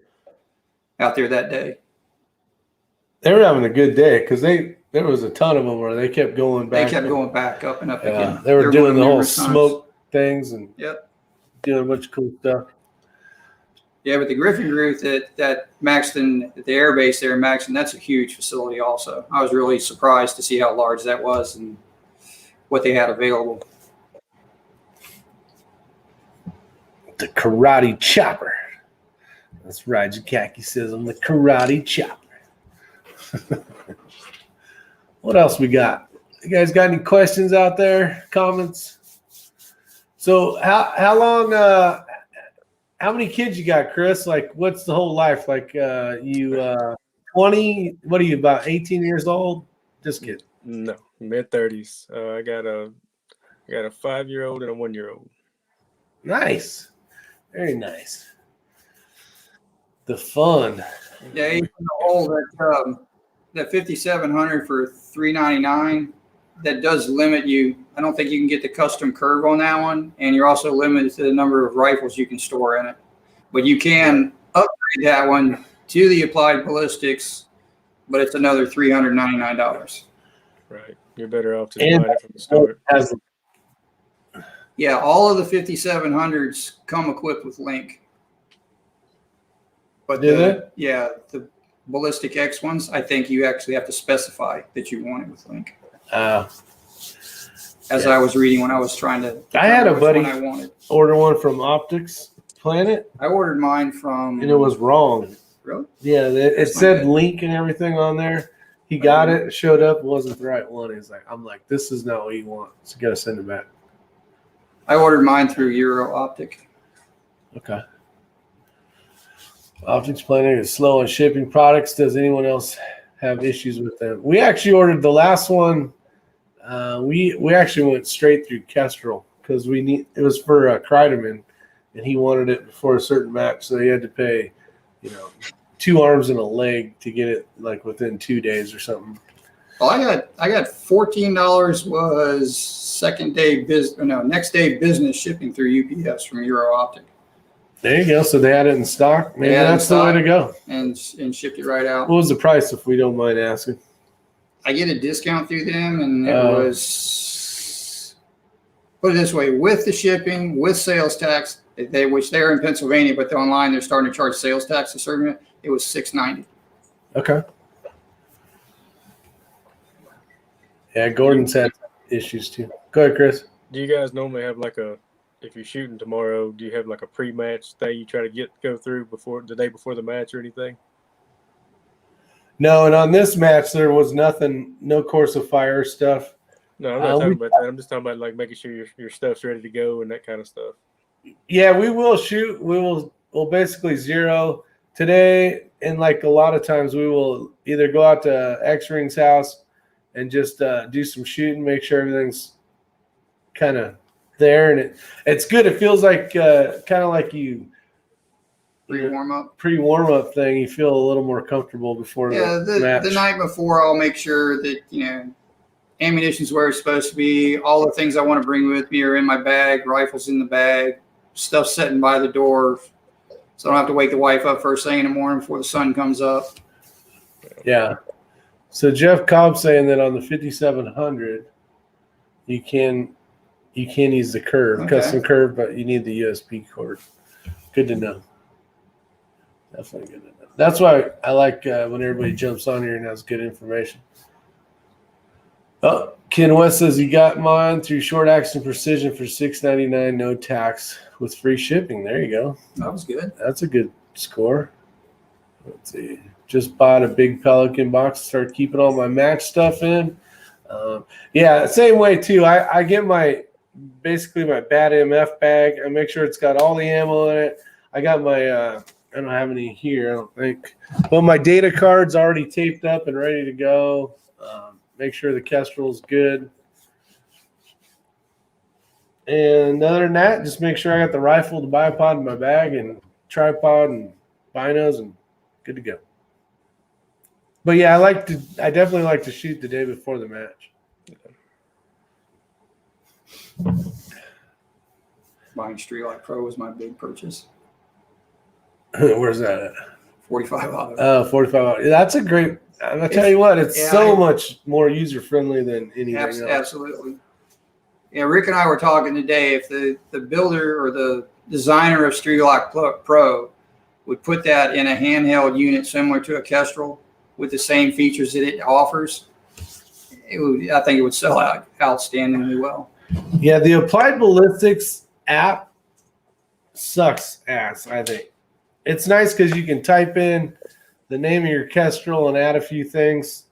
out there that day. They were having a good day because there was a ton of them where they kept going back. They kept going back up and up Yeah, again. they were doing the whole numerous times. smoke things and Yep. doing a bunch of cool stuff. Yeah, but the Griffin group that Maxton at the air base there in Maxton, that's a huge facility also. I was really surprised to see how large that was and what they had available. The karate chopper. That's right. Jakaki says I'm the karate chopper. What else we got? You guys got any questions out there? Comments? So how long how many kids you got, Chris? Like what's the whole life? Like you 20, what are you, about 18 years old? Just kidding. No, mid-30s. I got a 5-year-old and a 1-year-old. Nice. Very nice. The fun. Yeah, even the whole that 5700 for $399, that does limit you. I don't think you can get the custom curve on that one, and you're also limited to the number of rifles you can store in it. But you can upgrade that one to the applied ballistics, but it's another $399. Right. You're better off to buy it from the start. Yeah, all of the 5700s come equipped with link. But the ballistic X ones, I think you actually have to specify that you want it with link. As I was reading when I was trying to, I had a buddy I wanted. order one from Optics Planet. I ordered mine from. And it was wrong. Really? Yeah, it said link and everything on there. He got it, showed up, wasn't the right one. He's like, I'm like, this is not what you want. So you got to send it back. I ordered mine through Euro Optic. Okay. Optics Planet is slow on shipping products. Does anyone else have issues with them? We actually ordered the last one. We actually went straight through Kestrel because it was for Kreidemann, and he wanted it before a certain match, so he had to pay, 2 arms and a leg to get it like within 2 days or something. Well, I got $14 was next day business shipping through UPS from Euro Optic. There you go. So they had it in stock. Maybe that's the way to go. And shipped it right out. What was the price, if we don't mind asking? I get a discount through them, and it was, put it this way, with the shipping, with sales tax, which they're in Pennsylvania, but they're online, they're starting to charge sales tax a certain amount. It was $6.90. Okay. Yeah, Gordon's had issues too. Go ahead, Chris. Do you guys normally have if you're shooting tomorrow, do you have like a pre-match thing you try to go through the day before the match or anything? No, and on this match there was nothing, no course of fire stuff. No, I'm not talking about that. I'm just talking about like making sure your stuff's ready to go and that kind of stuff. Yeah, we will shoot. We'll basically zero today, and like a lot of times we will either go out to X-Ring's house and just do some shooting, make sure everything's kind of there, and it's good. It feels like kind of like you pre-warm up thing. You feel a little more comfortable before the match. The night before, I'll make sure that ammunition's where it's supposed to be. All the things I want to bring with me are in my bag. Rifles in the bag. Stuff sitting by the door, so I don't have to wake the wife up first thing in the morning before the sun comes up. Yeah. So Jeff Cobb saying that on the 5700, you can use the curve, custom curve, but you need the USB cord. Good to know. Definitely good to know. That's why I like when everybody jumps on here and has good information. Oh, Ken West says he got mine through Short Action Precision for $6.99, no tax with free shipping. There you go. That was good. That's a good score. Let's see. Just bought a big Pelican box to start keeping all my match stuff in. Yeah, same way too. I get basically my bad MF bag. I make sure it's got all the ammo in it. I got my I don't have any here, I don't think. But my data card's already taped up and ready to go. Make sure the Kestrel's good. And other than that, just make sure I got the rifle, the bipod in my bag, and tripod and binos, and good to go. But yeah, I definitely like to shoot the day before the match. Buying Streetlight Pro was my big purchase. Where's that at? 45 auto. 45. That's a great. I'll tell you what, it's so much more user friendly than anything else. Absolutely. Yeah, Rick and I were talking today. If the builder or the designer of Streetlight Pro would put that in a handheld unit similar to a Kestrel with the same features that it offers, I think it would sell out outstandingly well. Yeah, the Applied Ballistics app sucks ass, I think. It's nice because you can type in the name of your Kestrel and add a few things.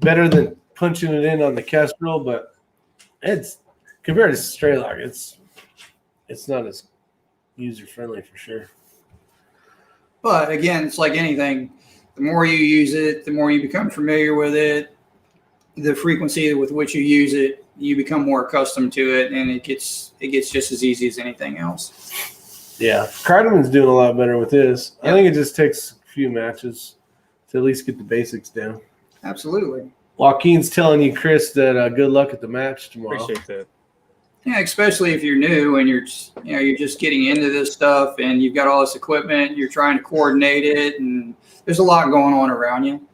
Better than punching it in on the Kestrel, but it's compared to Straylock, it's not as user friendly for sure. But again, it's like anything. The more you use it, the more you become familiar with it. The frequency with which you use it, you become more accustomed to it, and it gets just as easy as anything else. Yeah, Kreideman's doing a lot better with this. Yep. I think it just takes a few matches to at least get the basics down. Absolutely. Joaquin's telling you, Chris, that good luck at the match tomorrow. Appreciate that. Yeah, especially if you're new and you're just getting into this stuff and you've got all this equipment, you're trying to coordinate it, and there's a lot going on around you.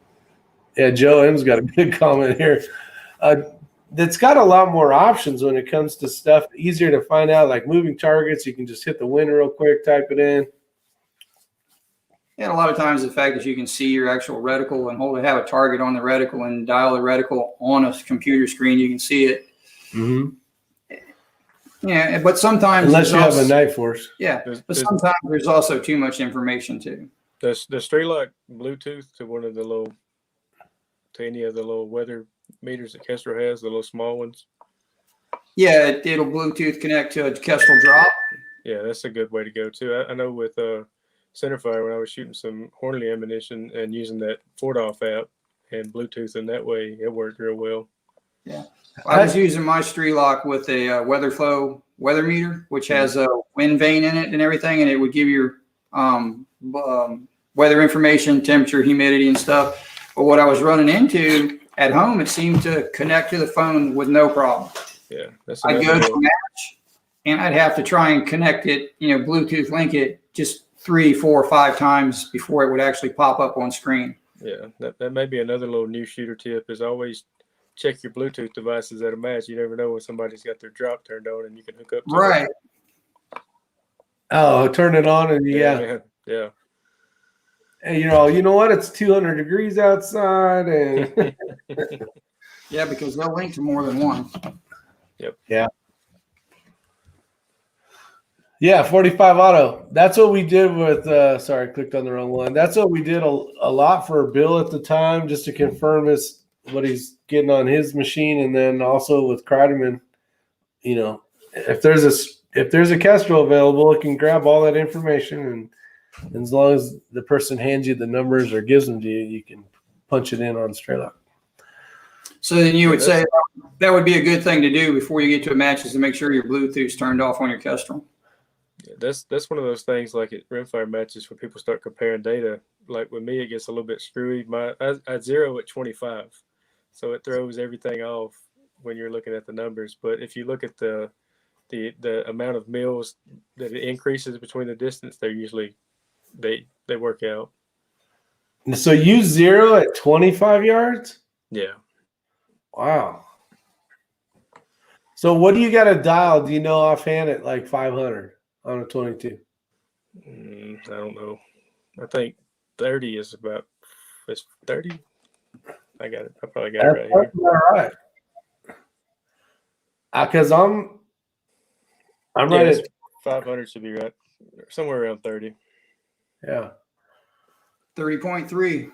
Yeah, Joe M's got a good comment here. That's got a lot more options when it comes to stuff easier to find out, like moving targets. You can just hit the win real quick, type it in. And a lot of times the fact that you can see your actual reticle and have a target on the reticle and dial the reticle on a computer screen, you can see it. Mm-hmm. Yeah, but sometimes unless you have a night force. Yeah, but sometimes there's also too much information too. Does Straylock Bluetooth to any of the little weather meters that Kestrel has, the little small ones? Yeah, it'll Bluetooth connect to a Kestrel drop. Yeah, that's a good way to go too. I know with centerfire, when I was shooting some Hornley ammunition and using that Fordoff app and Bluetooth in that way, it worked real well. Yeah. I was using my Streetlock with a weather flow weather meter, which has a wind vane in it and everything, and it would give your weather information, temperature, humidity, and stuff. But what I was running into at home, it seemed to connect to the phone with no problem. Yeah, I'd go to a match, and I'd have to try and connect it, Bluetooth link it just 3, 4, 5 times before it would actually pop up on screen. Yeah, that may be another little new shooter tip, is always check your Bluetooth devices at a match. You never know when somebody's got their drop turned on and you can hook up to right. it. Oh, turn it on and yeah. And you know what? It's 200 degrees outside, and yeah, because they'll link to more than one. Yep. Yeah. Yeah, 45 auto. That's what we did with. Sorry, I clicked on the wrong one. That's what we did a lot for Bill at the time, just to confirm what he's getting on his machine, and then also with Kreideman, if there's a Kestrel available, it can grab all that information, and as long as the person hands you the numbers or gives them to you, you can punch it in on Straylock. So then you would say that would be a good thing to do before you get to a match, is to make sure your Bluetooth's turned off on your Kestrel. Yeah, that's one of those things, like at Rimfire matches, when people start comparing data. Like with me, it gets a little bit screwy. I zero at 25, so it throws everything off when you're looking at the numbers. But if you look at the amount of mils that it increases between the distance, they're usually they work out. So you zero at 25 yards? Yeah. Wow. So what do you got to dial? Do you know offhand at like 500 on a 22? I don't know. I think 30 is about. It's 30. I got it. I probably got it right here. All right. Because I'm right at 500 should be right somewhere around 30. Yeah. 30.3.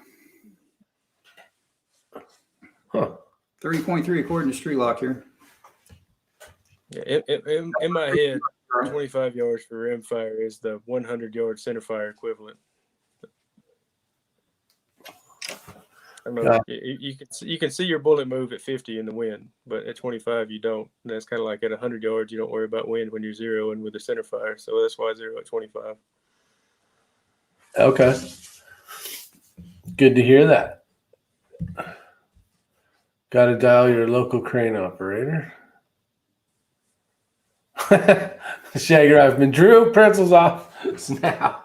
Huh. 30.3 according to Streetlock here. Yeah, in my head, 25 yards for rimfire is the 100-yard centerfire equivalent. I know you can see your bullet move at 50 in the wind, but at 25 you don't. And that's kind of like at 100 yards you don't worry about wind when you're zeroing with the centerfire. So that's why I zero at 25. Okay. Good to hear that. Got to dial your local crane operator. Shaggy Rifleman Drew, pencils off. Now,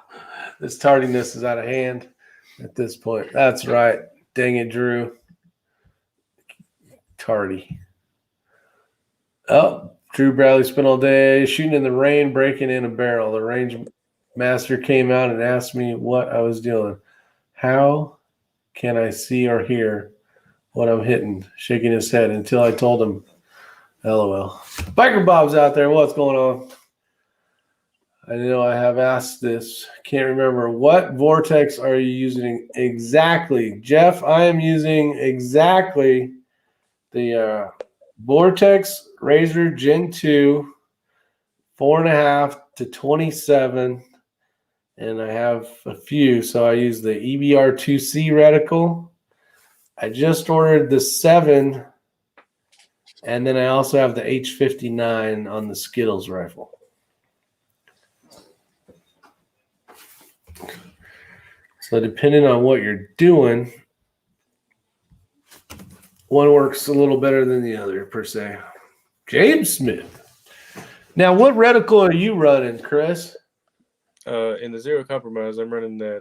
this tardiness is out of hand at this point. That's right. Dang it, Drew. Tardy. Oh, Drew Bradley spent all day shooting in the rain, breaking in a barrel. The range master came out and asked me what I was doing. How can I see or hear what I'm hitting? Shaking his head until I told him, LOL. Biker Bob's out there. What's going on? I know I have asked this. Can't remember. What vortex are you using exactly? Jeff, I am using exactly the Vortex Razor Gen 2, 4.5 to 27. And I have a few. So I use the EBR2C reticle. I just ordered the 7. And then I also have the H59 on the Skittles rifle. So depending on what you're doing, one works a little better than the other, per se. James Smith. Now, what reticle are you running, Chris? In the Zero Compromise, I'm running that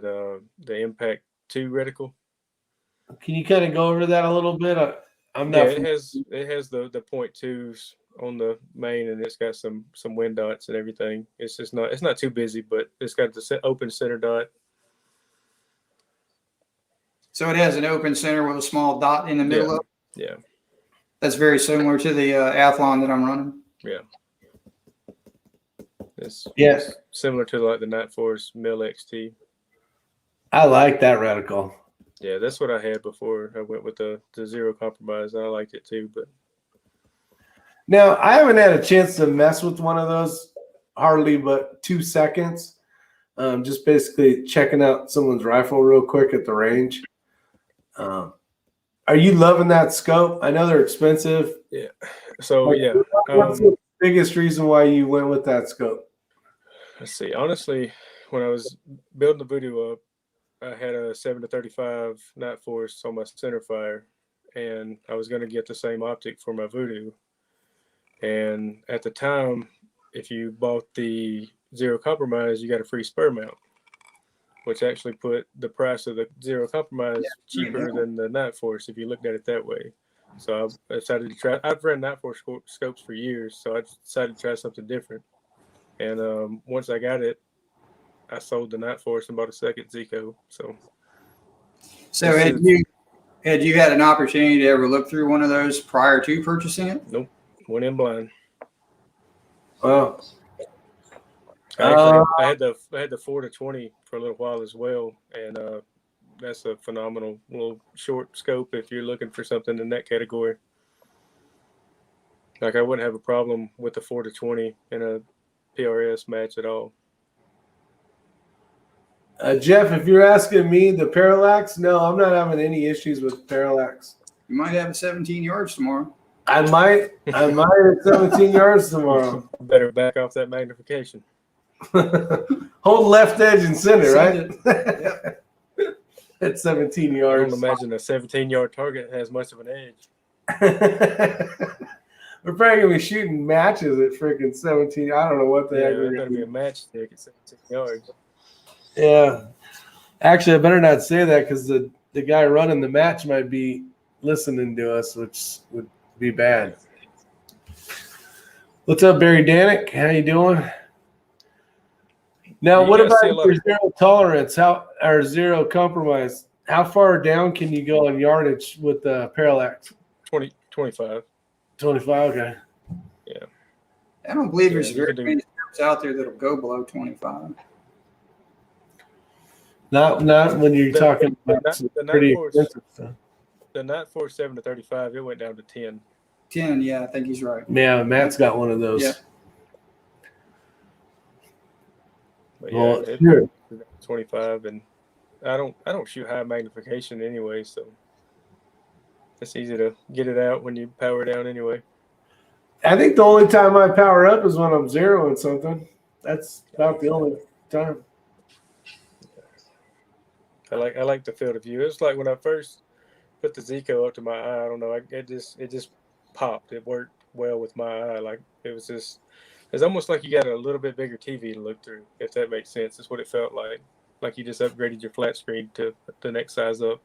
the Impact 2 reticle. Can you kind of go over that a little bit? I'm not. Yeah, it has the .2s on the main, and it's got some wind dots and everything. It's not too busy, but it's got the open center dot. So it has an open center with a small dot in the middle of it? Yeah. That's very similar to the Athlon that I'm running. Yeah. It's Yes. similar to like the Night Force Mill XT. I like that reticle. Yeah, that's what I had before I went with the Zero Compromise. I liked it too, but Now, I haven't had a chance to mess with one of those hardly but 2 seconds. Just basically checking out someone's rifle real quick at the range. Are you loving that scope? I know they're expensive. yeah. So yeah. What's the biggest reason why you went with that scope? Let's see. Honestly, when I was building the Voodoo up, I had a 7-35 Night Force on my centerfire, and I was going to get the same optic for my Voodoo. And at the time, if you bought the Zero Compromise, you got a free spur mount, which actually put the price of the Zero Compromise cheaper than the Night Force if you looked at it that way. So I decided to try. I've run Night Force scopes for years, so I decided to try something different. And once I got it, I sold the Night Force and bought a second Zico. So had you had an opportunity to ever look through one of those prior to purchasing it? Nope, went in blind. Well, I had the 4-20 for a little while as well, and that's a phenomenal little short scope if you're looking for something in that category. Like I wouldn't have a problem with the 4-20 in a PRS match at all. Jeff, if you're asking me the parallax, no, I'm not having any issues with parallax. You might have 17 yards tomorrow. I might at 17 yards tomorrow. Better back off that magnification. Hold left edge and center, right? Yep. At 17 I yards. don't imagine a 17-yard target has much of an edge. We're probably gonna be shooting matches at freaking 17. I don't know what the heck Yeah, we're it's gonna gonna be be. a matchstick at 17 yards. Yeah. Actually, I better not say that because the guy running the match might be listening to us, which would be bad. What's up, Barry Danick? How you doing? Now, what about your zero tolerance? Or zero compromise? How far down can you go in yardage with the parallax? 20, 25. 25, okay. Yeah. I don't believe there's you very can do- many scopes out there that'll go below 25. Not when you're talking about the some Night pretty Force- expensive stuff. The Night Force 7-35, it went down to 10. 10, yeah, I think he's right. Yeah, Matt's got one of those. Yeah. But Well, yeah, sure. 25, and I don't shoot high magnification anyway, so it's easy to get it out when you power down anyway. I think the only time I power up is when I'm zeroing something. That's about the only time. I like the field of view. It's like when I first put the Zico up to my eye, I don't know. It just popped. It worked well with my eye. Like it's almost like you got a little bit bigger TV to look through, if that makes sense. That's what it felt like. Like you just upgraded your flat screen to the next size up.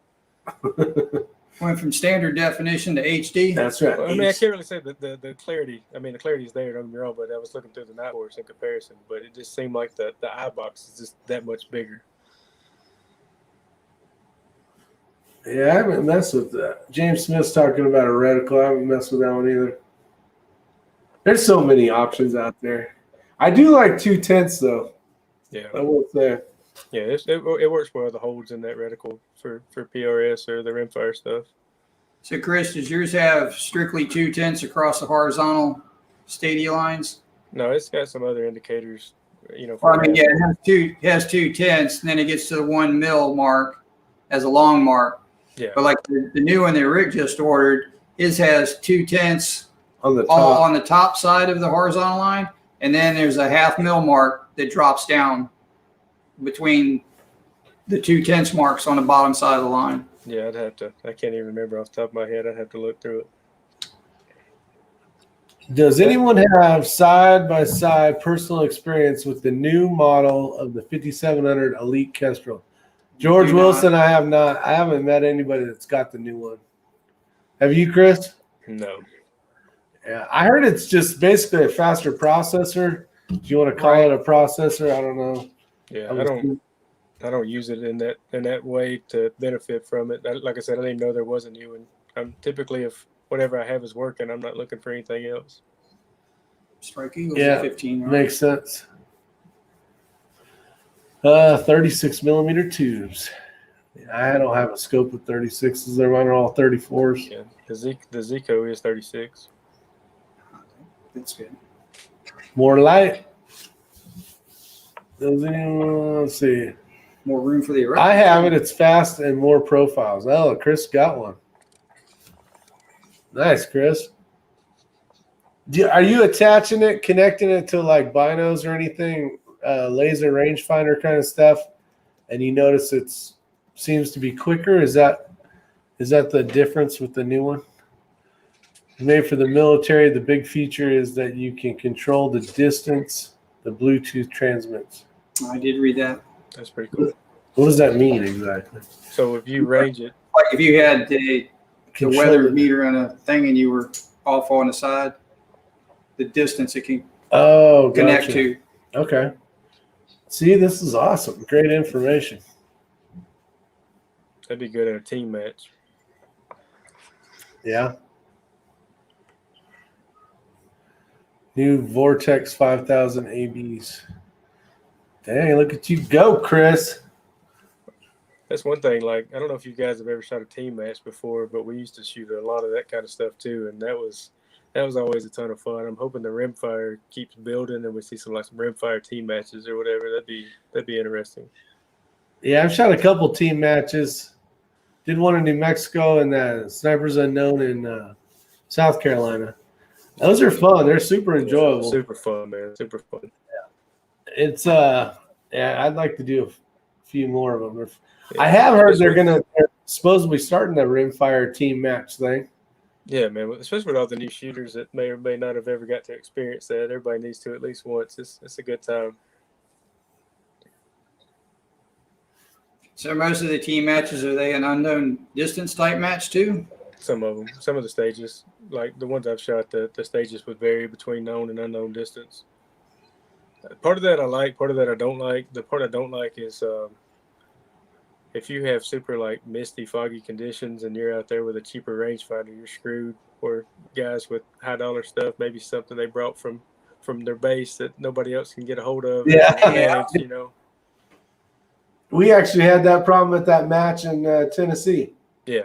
Went from standard definition to HD. That's right. Well, I mean, I can't really say the clarity. I mean, the clarity is there, don't get me wrong, but I was looking through the night force in comparison. But it just seemed like the eye box is just that much bigger. Yeah, I haven't messed with that. James Smith's talking about a reticle. I haven't messed with that one either. There's so many options out there. I do like 2/10 though. Yeah, I will say. yeah, it works well. The holds in that reticle for PRS or the rimfire stuff. So, Chris, does yours have strictly 2/10 across the horizontal stadia lines? No, it's got some other indicators. You know, Well, I mean, yeah, it has 2/10, and then it gets to the 1 mil mark as a long mark. yeah. But like the new one that Rick just ordered, his has 2/10 On the all top. on the top side of the horizontal line, and then there's a 1/2 mil mark that drops down between the 2/10 marks on the bottom side of the line. Yeah, I'd have to. I can't even remember off the top of my head. I'd have to look through it. Does anyone have side-by-side personal experience with the new model of the 5700 Elite Kestrel? George Do not. Wilson, I have not. I haven't met anybody that's got the new one. Have you, Chris? No. Yeah, I heard it's just basically a faster processor. Do you want to call it a processor? I don't know. Yeah, I don't use it in that way to benefit from it. Like I said, I didn't even know there was a new one. I'm typically, if whatever I have is working, I'm not looking for anything else. Strike Eagles Yeah, at 15. Right? Makes sense. 36 millimeter tubes. I don't have a scope with 36s. They're running all 34s. Yeah, the Zico is 36. That's good. More light. Does anyone, let's see. More room for the I have it. It's fast and more profiles. Oh, Chris got one. Nice, Chris. Are you attaching it, connecting it to like binos or anything, laser rangefinder kind of stuff, and you notice it's seems to be quicker? Is that the difference with the new one? Made for the military, the big feature is that you can control the distance the Bluetooth transmits. I did read that. That's pretty cool. What does that mean exactly? So if you range it, Like if you had the Control weather the- meter on a thing and you were off on the side, the distance it can Oh, connect gotcha. to. Okay. See, this is awesome. Great information. that'd be good in a team match. Yeah. New Vortex 5000 ABs. Dang, look at you go, Chris. That's one thing. Like, I don't know if you guys have ever shot a team match before, but we used to shoot a lot of that kind of stuff too, and that was always a ton of fun. I'm hoping the Rimfire keeps building, and we see some Rimfire team matches or whatever. That'd be interesting. Yeah, I've shot a couple team matches. Did one in New Mexico and Snipers Unknown in South Carolina. Those are fun. They're super enjoyable. Super fun, man. Super fun. It's yeah, I'd like to do a few more of them. I have heard they're supposedly starting the Rimfire team match thing. Yeah, man. Especially with all the new shooters that may or may not have ever got to experience that. Everybody needs to at least once. It's a good time. So most of the team matches, are they an unknown distance type match too? Some of them, some of the stages, like the ones I've shot, the stages would vary between known and unknown distance. Part of that I like, part of that I don't like. The part I don't like is if you have super like misty, foggy conditions and you're out there with a cheaper rangefinder, you're screwed. Or guys with high dollar stuff, maybe something they brought from their base that nobody else can get a hold of. Yeah. You know. We actually had that problem at that match in Tennessee. Yeah.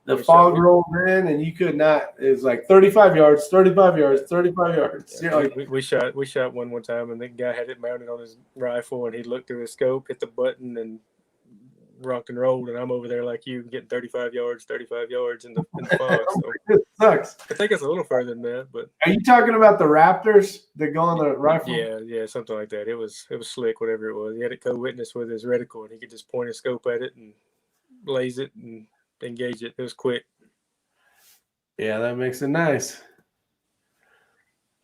The fog rolled in, and you could not. It was like 35 yards, 35 yards, 35 yards. Yeah, You know, we shot one time, and the guy had it mounted on his rifle, and he looked through his scope, hit the button, and rocked and rolled. And I'm over there like you, getting 35 yards in the fog. So it sucks. I think it's a little further than that, but Are you talking about the Raptors that go on the rifle? yeah, something like that. It was slick, whatever it was. He had it co-witness with his reticle, and he could just point his scope at it and blaze it, and engage it. It was quick. Yeah, that makes it nice.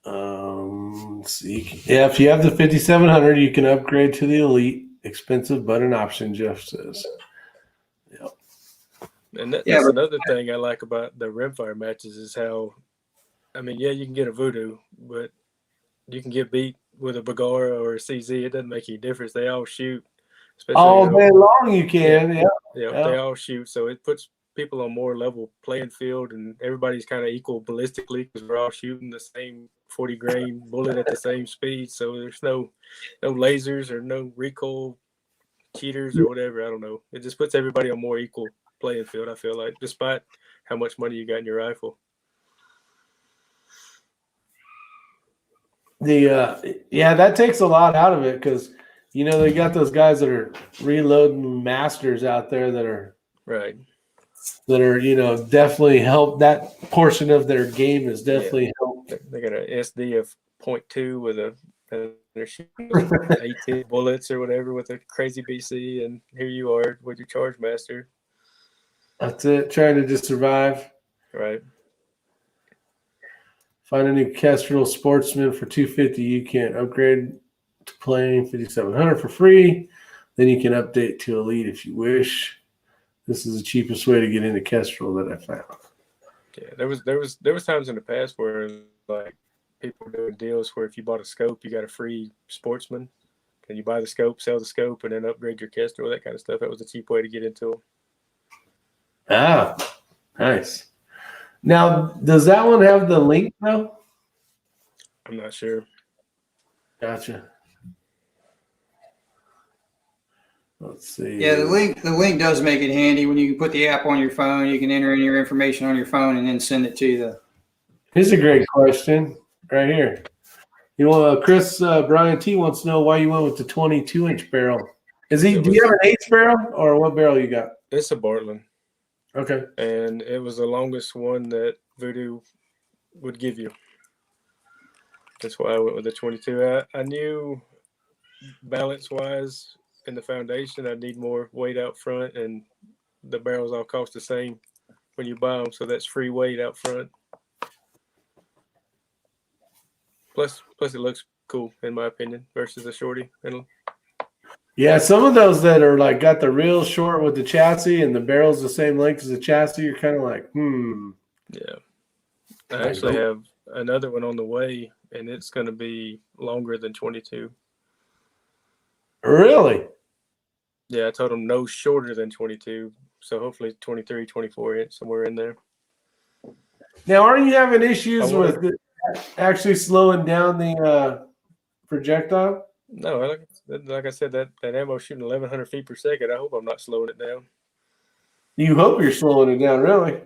Let's see. Yeah, if you have the 5700, you can upgrade to the Elite. Expensive, but an option, Jeff says. Yep. And that's another thing I like about the Rimfire matches is how, I mean, yeah, you can get a Voodoo, but you can get beat with a Bagara or a CZ. It doesn't make any difference. They all shoot. All day long you can. Yeah, they all shoot. So it puts people on more level playing field, and everybody's kind of equal ballistically because we're all shooting the same 40 grain bullet at the same speed. So there's no lasers or no recoil cheaters or whatever. I don't know. It just puts everybody on more equal playing field, I feel like, despite how much money you got in your rifle. That takes a lot out of it because they got those guys that are reloading masters out there that are right. That are definitely help. That portion of their game is definitely helped. They got an SD of 0.2 with they're shooting 18 bullets or whatever with a crazy BC, and here you are with your Charge Master. That's it. Trying to just survive. Right. Find a new Kestrel Sportsman for $250. You can upgrade to playing 5700 for free. Then you can update to Elite if you wish. This is the cheapest way to get into Kestrel that I found. Yeah, there was times in the past where like people were doing deals where if you bought a scope, you got a free Sportsman. And you buy the scope, sell the scope, and then upgrade your Kestrel, that kind of stuff. That was a cheap way to get into them. Ah, nice. Now, does that one have the link though? I'm not sure. Gotcha. Let's see. Yeah, the link does make it handy when you can put the app on your phone. You can enter in your information on your phone and then send it to the. Here's a great question right here. Chris Brian T wants to know why you went with the 22-inch barrel. Do you have an 8th barrel or what barrel you got? It's a Bartland. Okay. And it was the longest one that Voodoo would give you. That's why I went with the 22. I knew balance-wise in the foundation, I need more weight out front, and the barrels all cost the same when you buy them, so that's free weight out front. Plus it looks cool, in my opinion, versus a shorty. Yeah, some of those that are like got the real short with the chassis and the barrel's the same length as the chassis, you're kind of like, Yeah. I actually have another one on the way, and it's going to be longer than 22. Really? Yeah, I told them no shorter than 22, so hopefully 23, 24 inch, somewhere in there. Now, are you having issues with it actually slowing down the projectile? No, like I said, that ammo shooting 1,100 feet per second. I hope I'm not slowing it down. You hope you're slowing it down, really?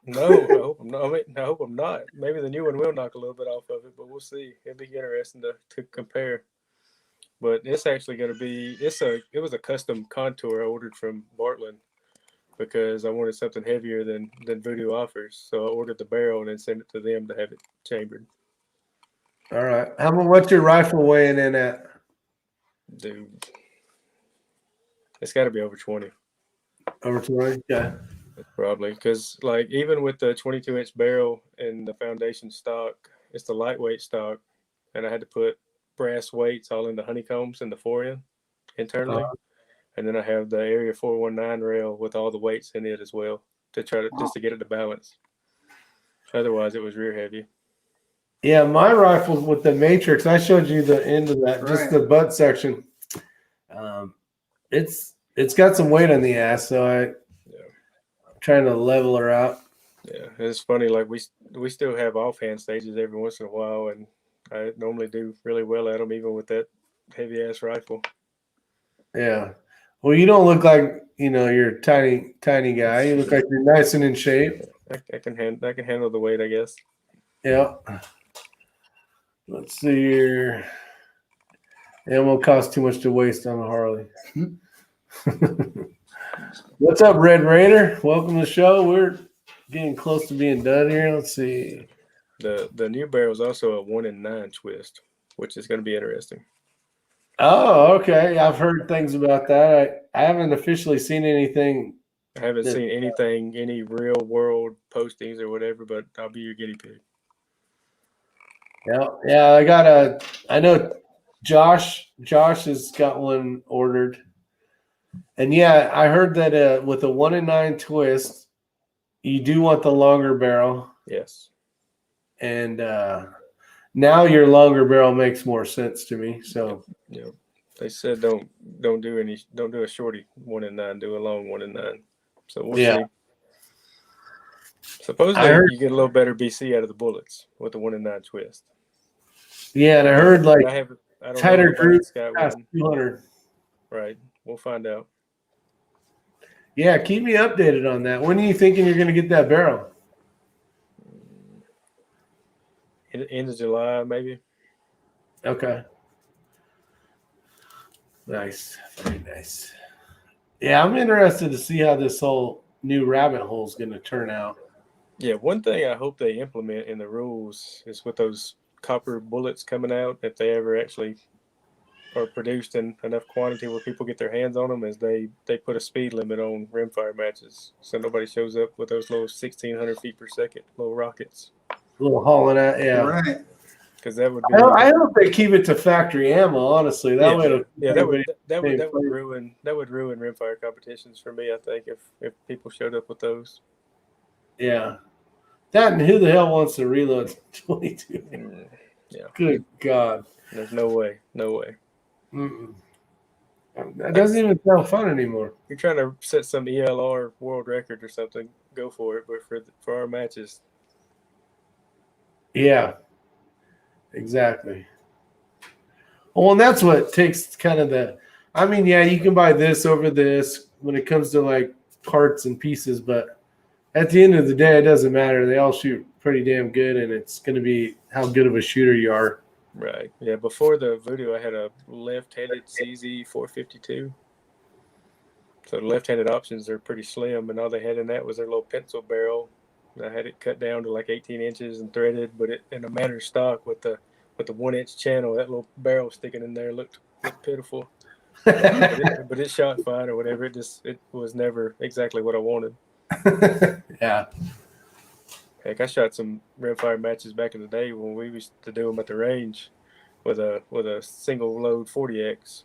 No, I hope I'm not. I hope I'm not. Maybe the new one will knock a little bit off of it, but we'll see. It'll be interesting to compare. But it's actually going to be. It was a custom contour I ordered from Bartland because I wanted something heavier than Voodoo offers. So I ordered the barrel and then sent it to them to have it chambered. All right. What's your rifle weighing in at? Dude, it's got to be over 20. Over 20? Yeah. Probably, because like even with the 22-inch barrel and the foundation stock, it's the lightweight stock, and I had to put brass weights all in the honeycombs in the forend internally, and then I have the Area 419 rail with all the weights in it as well to try to just to get it to balance. Otherwise, it was rear heavy. Yeah, my rifle with the Matrix, I showed you the end of that, just the butt section. It's got some weight on the ass, so I'm trying to level her out. Yeah, it's funny. Like we still have offhand stages every once in a while, and I normally do really well at them, even with that heavy ass rifle. Yeah. Well, you don't look like you're a tiny guy. You look like you're nice and in shape. I can handle the weight, I guess. Yeah. Let's see here. Ammo costs too much to waste on a Harley. What's up, Red Raider? Welcome to the show. We're getting close to being done here. Let's see. The new barrel is also a 1 in 9 twist, which is going to be interesting. Oh, okay. I've heard things about that. I haven't officially seen anything I haven't seen anything, any real world postings or whatever, but I'll be your guinea pig. Yeah. I know Josh has got one ordered. And yeah, I heard that with a 1 in 9 twist, you do want the longer barrel. Yes. And now your longer barrel makes more sense to me. So yeah. They said don't do a shorty 1 in 9, do a long 1 in 9. So we'll see. Supposedly you get a little better BC out of the bullets with the 1 in 9 twist. Yeah, and I heard like I don't tighter grooves past 200. Right. We'll find out. Yeah, keep me updated on that. When are you thinking you're going to get that barrel? End of July, maybe. Okay. Nice. Very nice. Yeah, I'm interested to see how this whole new rabbit hole is going to turn out. Yeah, one thing I hope they implement in the rules is with those copper bullets coming out, if they ever actually are produced in enough quantity where people get their hands on them, is they put a speed limit on rimfire matches so nobody shows up with those little 1,600 feet per second little rockets. A little hauling out, yeah. Right. Because that would be. I hope they keep it to factory ammo. Honestly, that way. That would ruin rimfire competitions for me. I think if people showed up with those. Yeah, that and who the hell wants to reload 22? Yeah. Good God. There's no way. Mm-mm. That doesn't even sound fun anymore. You're trying to set some ELR world record or something. Go for it, but for our matches. Yeah. Exactly. Well, and that's what takes kind of you can buy this over this when it comes to like parts and pieces, but at the end of the day, it doesn't matter. They all shoot pretty damn good, and it's going to be how good of a shooter you are. Right. Yeah. Before the voodoo, I had a left-handed CZ 452. So the left-handed options are pretty slim, and all they had in that was their little pencil barrel. I had it cut down to like 18 inches and threaded, but it in a matter stock with the 1 inch channel. That little barrel sticking in there looked pitiful, but it shot fine or whatever. It was never exactly what I wanted. Yeah. Heck, I shot some rimfire matches back in the day when we used to do them at the range with a single load 40X.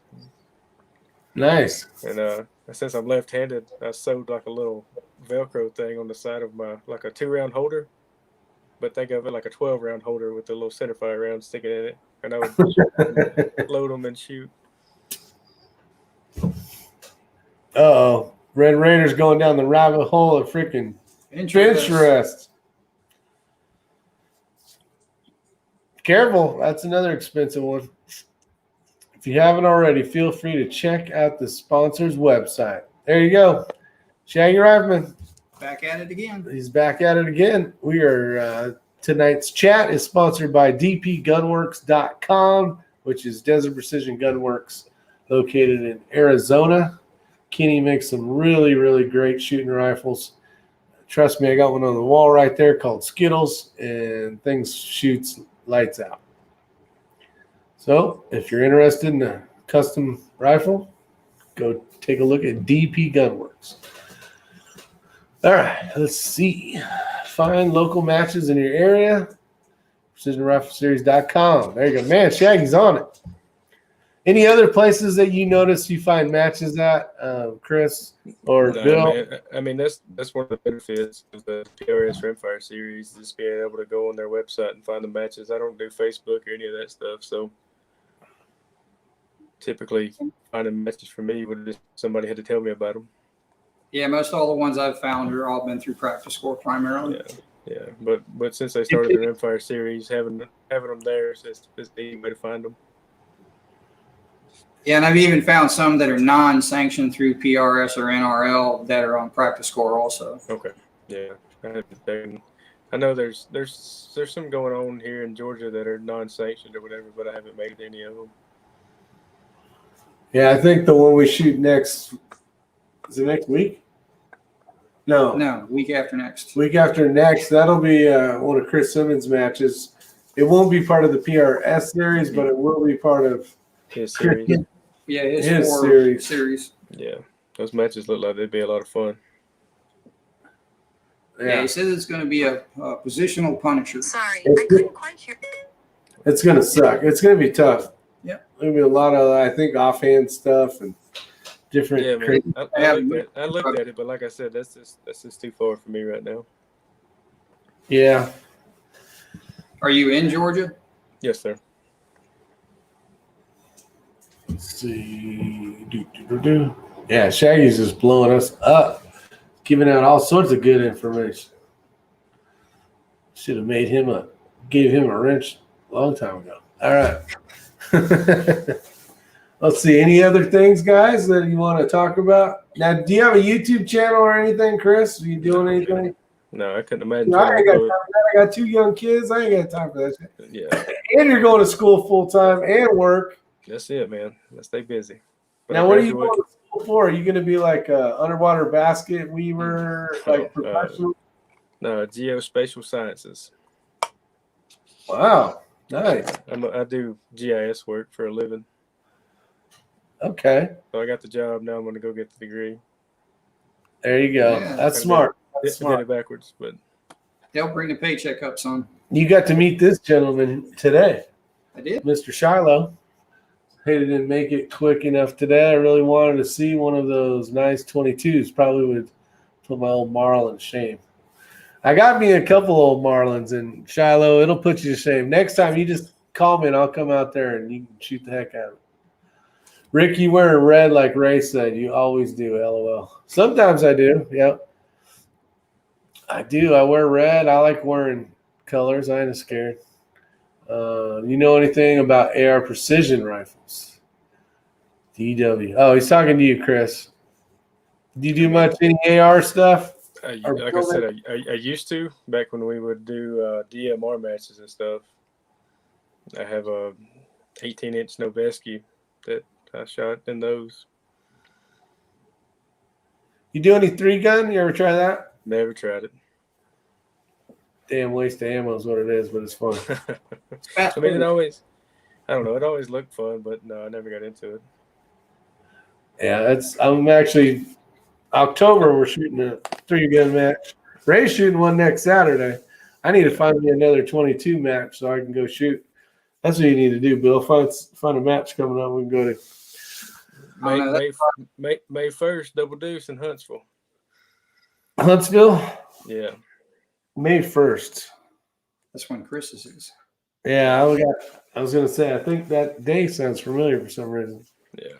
Nice. And since I'm left-handed, I sewed like a little Velcro thing on the side of my, like a 2-round holder, but think of it like a 12-round holder with a little centerfire round sticking in it, and I would load them and shoot. Uh-oh. Red Raider's going down the rabbit hole of freaking Pinterest. Careful. That's another expensive one. If you haven't already, feel free to check out the sponsor's website. There you go. Shaggy Rifleman. Back at it again. He's back at it again. We are tonight's chat is sponsored by dpgunworks.com, which is Desert Precision Gunworks located in Arizona. Kenny makes some really, really great shooting rifles. Trust me, I got one on the wall right there called Skittles, and things shoots lights out. So if you're interested in a custom rifle, go take a look at DP Gunworks. All right, let's see. Find local matches in your area. PrecisionRifleSeries.com. There you go. Man, Shaggy's on it. Any other places that you notice you find matches at, Chris or Bill? Man. I mean, that's one of the benefits of the PRS Rimfire series, just being able to go on their website and find the matches. I don't do Facebook or any of that stuff, so typically finding matches for me would just somebody had to tell me about them. Yeah, most all the ones I've found are all been through Practice Score primarily. Yeah. But since they started the Rimfire series, having them there is the easy way to find them. Yeah, and I've even found some that are non-sanctioned through PRS or NRL that are on Practice Score also. Okay. Yeah, I know there's some going on here in Georgia that are non-sanctioned or whatever, but I haven't made any of them. Yeah, I think the one we shoot next is it next week? No, week after next. Week after next, that'll be one of Chris Simmons' matches. It won't be part of the PRS series, but it will be part of his series. Yeah, his series. Yeah, those matches look like they'd be a lot of fun. Yeah, he says it's going to be a positional punisher. Sorry, I couldn't quite hear. It's going to suck. It's going to be tough. Yeah. There'll be a lot of, I think, offhand stuff and different. Yeah, man. I looked at it, but like I said, that's just too far for me right now. Yeah. Are you in Georgia? Yes, sir. Let's see. Yeah, Shaggy's just blowing us up, giving out all sorts of good information. Should have gave him a wrench a long time ago. All right. Let's see. Any other things, guys, that you want to talk about? Now, do you have a YouTube channel or anything, Chris? Are you doing anything? No, I couldn't imagine. No, I ain't got time for that. I got 2 young kids. I ain't got time for that shit. Yeah. And you're going to school full time and work. That's it, man. Let's stay busy. But Now, what are you going to school for? Are you going to be like a underwater basket weaver, like professional? No, geospatial sciences. Wow, nice. I do GIS work for a living. Okay, So I got the job. Now I'm going to go get the degree. there you go. Yeah. That's smart. That's Did smart. it backwards, but They'll bring the paycheck up, son. You got to meet this gentleman today, I did. Mr. Shiloh. Hated didn't make it quick enough today. I really wanted to see one of those nice 22s. Probably would put my old Marlin to shame. I got me a couple old Marlins, and Shiloh, it'll put you to shame. Next time, you just call me, and I'll come out there, and you can shoot the heck out of it. Rick, you wearing red like Ray said. You always do, LOL. Sometimes I do, yep. I do. I wear red. I like wearing colors. I ain't scared. You know anything about AR precision rifles? DW. Oh, he's talking to you, Chris. Do you do much any AR stuff? like I said, I used to back when we would do DMR matches and stuff. I have a 18-inch Noveski that I shot in those. You do any 3-gun? You ever try that? Never tried it. Damn waste of ammo is what it is, but it's fun. I mean, I don't know, it always looked fun, but no, I never got into it. Yeah, I'm actually October. We're shooting a 3-gun match. Ray's shooting one next Saturday. I need to find me another 22 match so I can go shoot. That's what you need to do, Bill. Find a match coming up. We can go to May 1st, Double Deuce in Huntsville. Huntsville. Yeah. May 1st. That's when Chris's is. Yeah, I was gonna say I think that day sounds familiar for some reason. Yeah.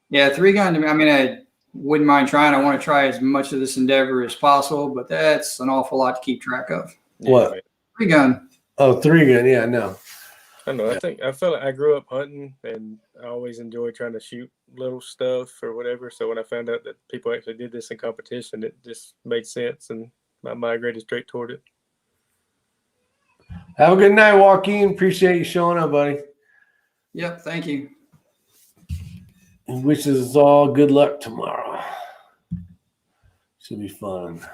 Yeah, 3-gun. I mean, I wouldn't mind trying. I want to try as much of this endeavor as possible, but that's an awful lot to keep track of. What? Man. 3-gun. Oh, 3-gun. Yeah, no. I don't know. I felt like I grew up hunting, and I always enjoyed trying to shoot little stuff or whatever. So when I found out that people actually did this in competition, it just made sense, and I migrated straight toward it. Have a good night, Joaquin. Appreciate you showing up, buddy. Yep, thank you. And wishes us all good luck tomorrow. Should be fun.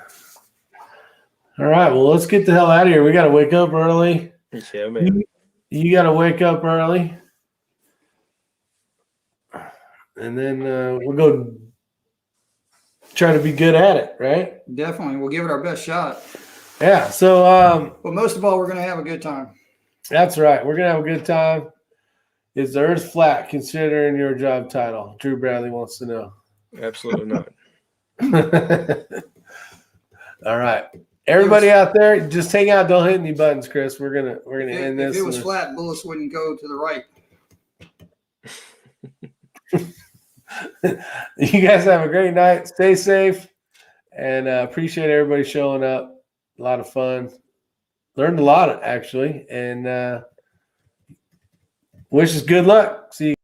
All right, well, let's get the hell out of here. We got to wake up early. Yeah, man. You got to wake up early. And then we'll go try to be good at it, right? Definitely. We'll give it our best shot. Yeah, so But most of all, we're going to have a good time. that's right. We're going to have a good time. Is the earth flat considering your job title? Drew Bradley wants to know. Absolutely not. All right. Everybody out there, just hang out. Don't hit any buttons, Chris. We're gonna end this. If it was flat, bullets wouldn't go to the right. You guys have a great night. Stay safe, and appreciate everybody showing up. A lot of fun. Learned a lot, actually, and wish us good luck. See you.